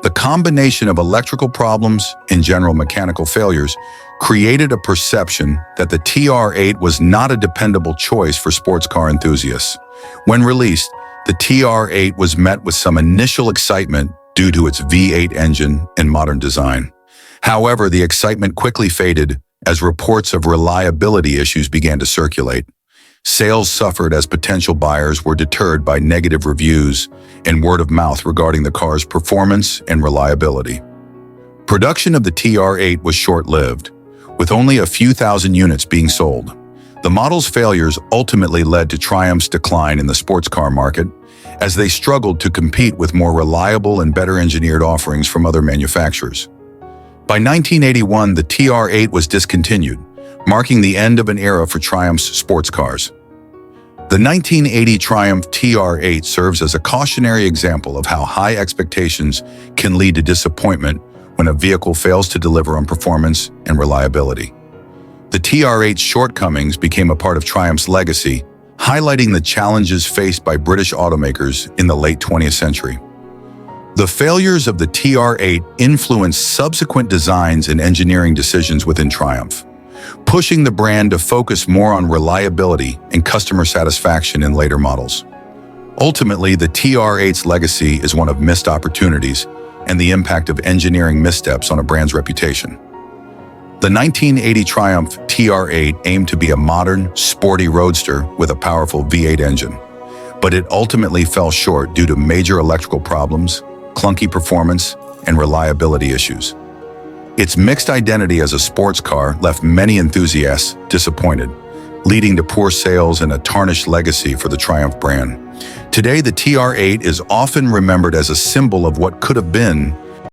The combination of electrical problems and general mechanical failures created a perception that the TR8 was not a dependable choice for sports car enthusiasts. When released, the TR8 was met with some initial excitement due to its V8 engine and modern design. However, the excitement quickly faded as reports of reliability issues began to circulate. Sales suffered as potential buyers were deterred by negative reviews and word of mouth regarding the car's performance and reliability. Production of the TR8 was short-lived, with only a few thousand units being sold. The model's failures ultimately led to Triumph's decline in the sports car market, as they struggled to compete with more reliable and better engineered offerings from other manufacturers. By 1981, the TR8 was discontinued, marking the end of an era for Triumph's sports cars. The 1980 Triumph TR8 serves as a cautionary example of how high expectations can lead to disappointment when a vehicle fails to deliver on performance and reliability. The TR8's shortcomings became a part of Triumph's legacy, highlighting the challenges faced by British automakers in the late 20th century. The failures of the TR8 influenced subsequent designs and engineering decisions within Triumph, pushing the brand to focus more on reliability and customer satisfaction in later models. Ultimately, the TR8's legacy is one of missed opportunities and the impact of engineering missteps on a brand's reputation. The 1980 Triumph TR8 aimed to be a modern, sporty roadster with a powerful V8 engine, but it ultimately fell short due to major electrical problems, clunky performance, and reliability issues. Its mixed identity as a sports car left many enthusiasts disappointed, leading to poor sales and a tarnished legacy for the Triumph brand. Today, the TR8 is often remembered as a symbol of what could have been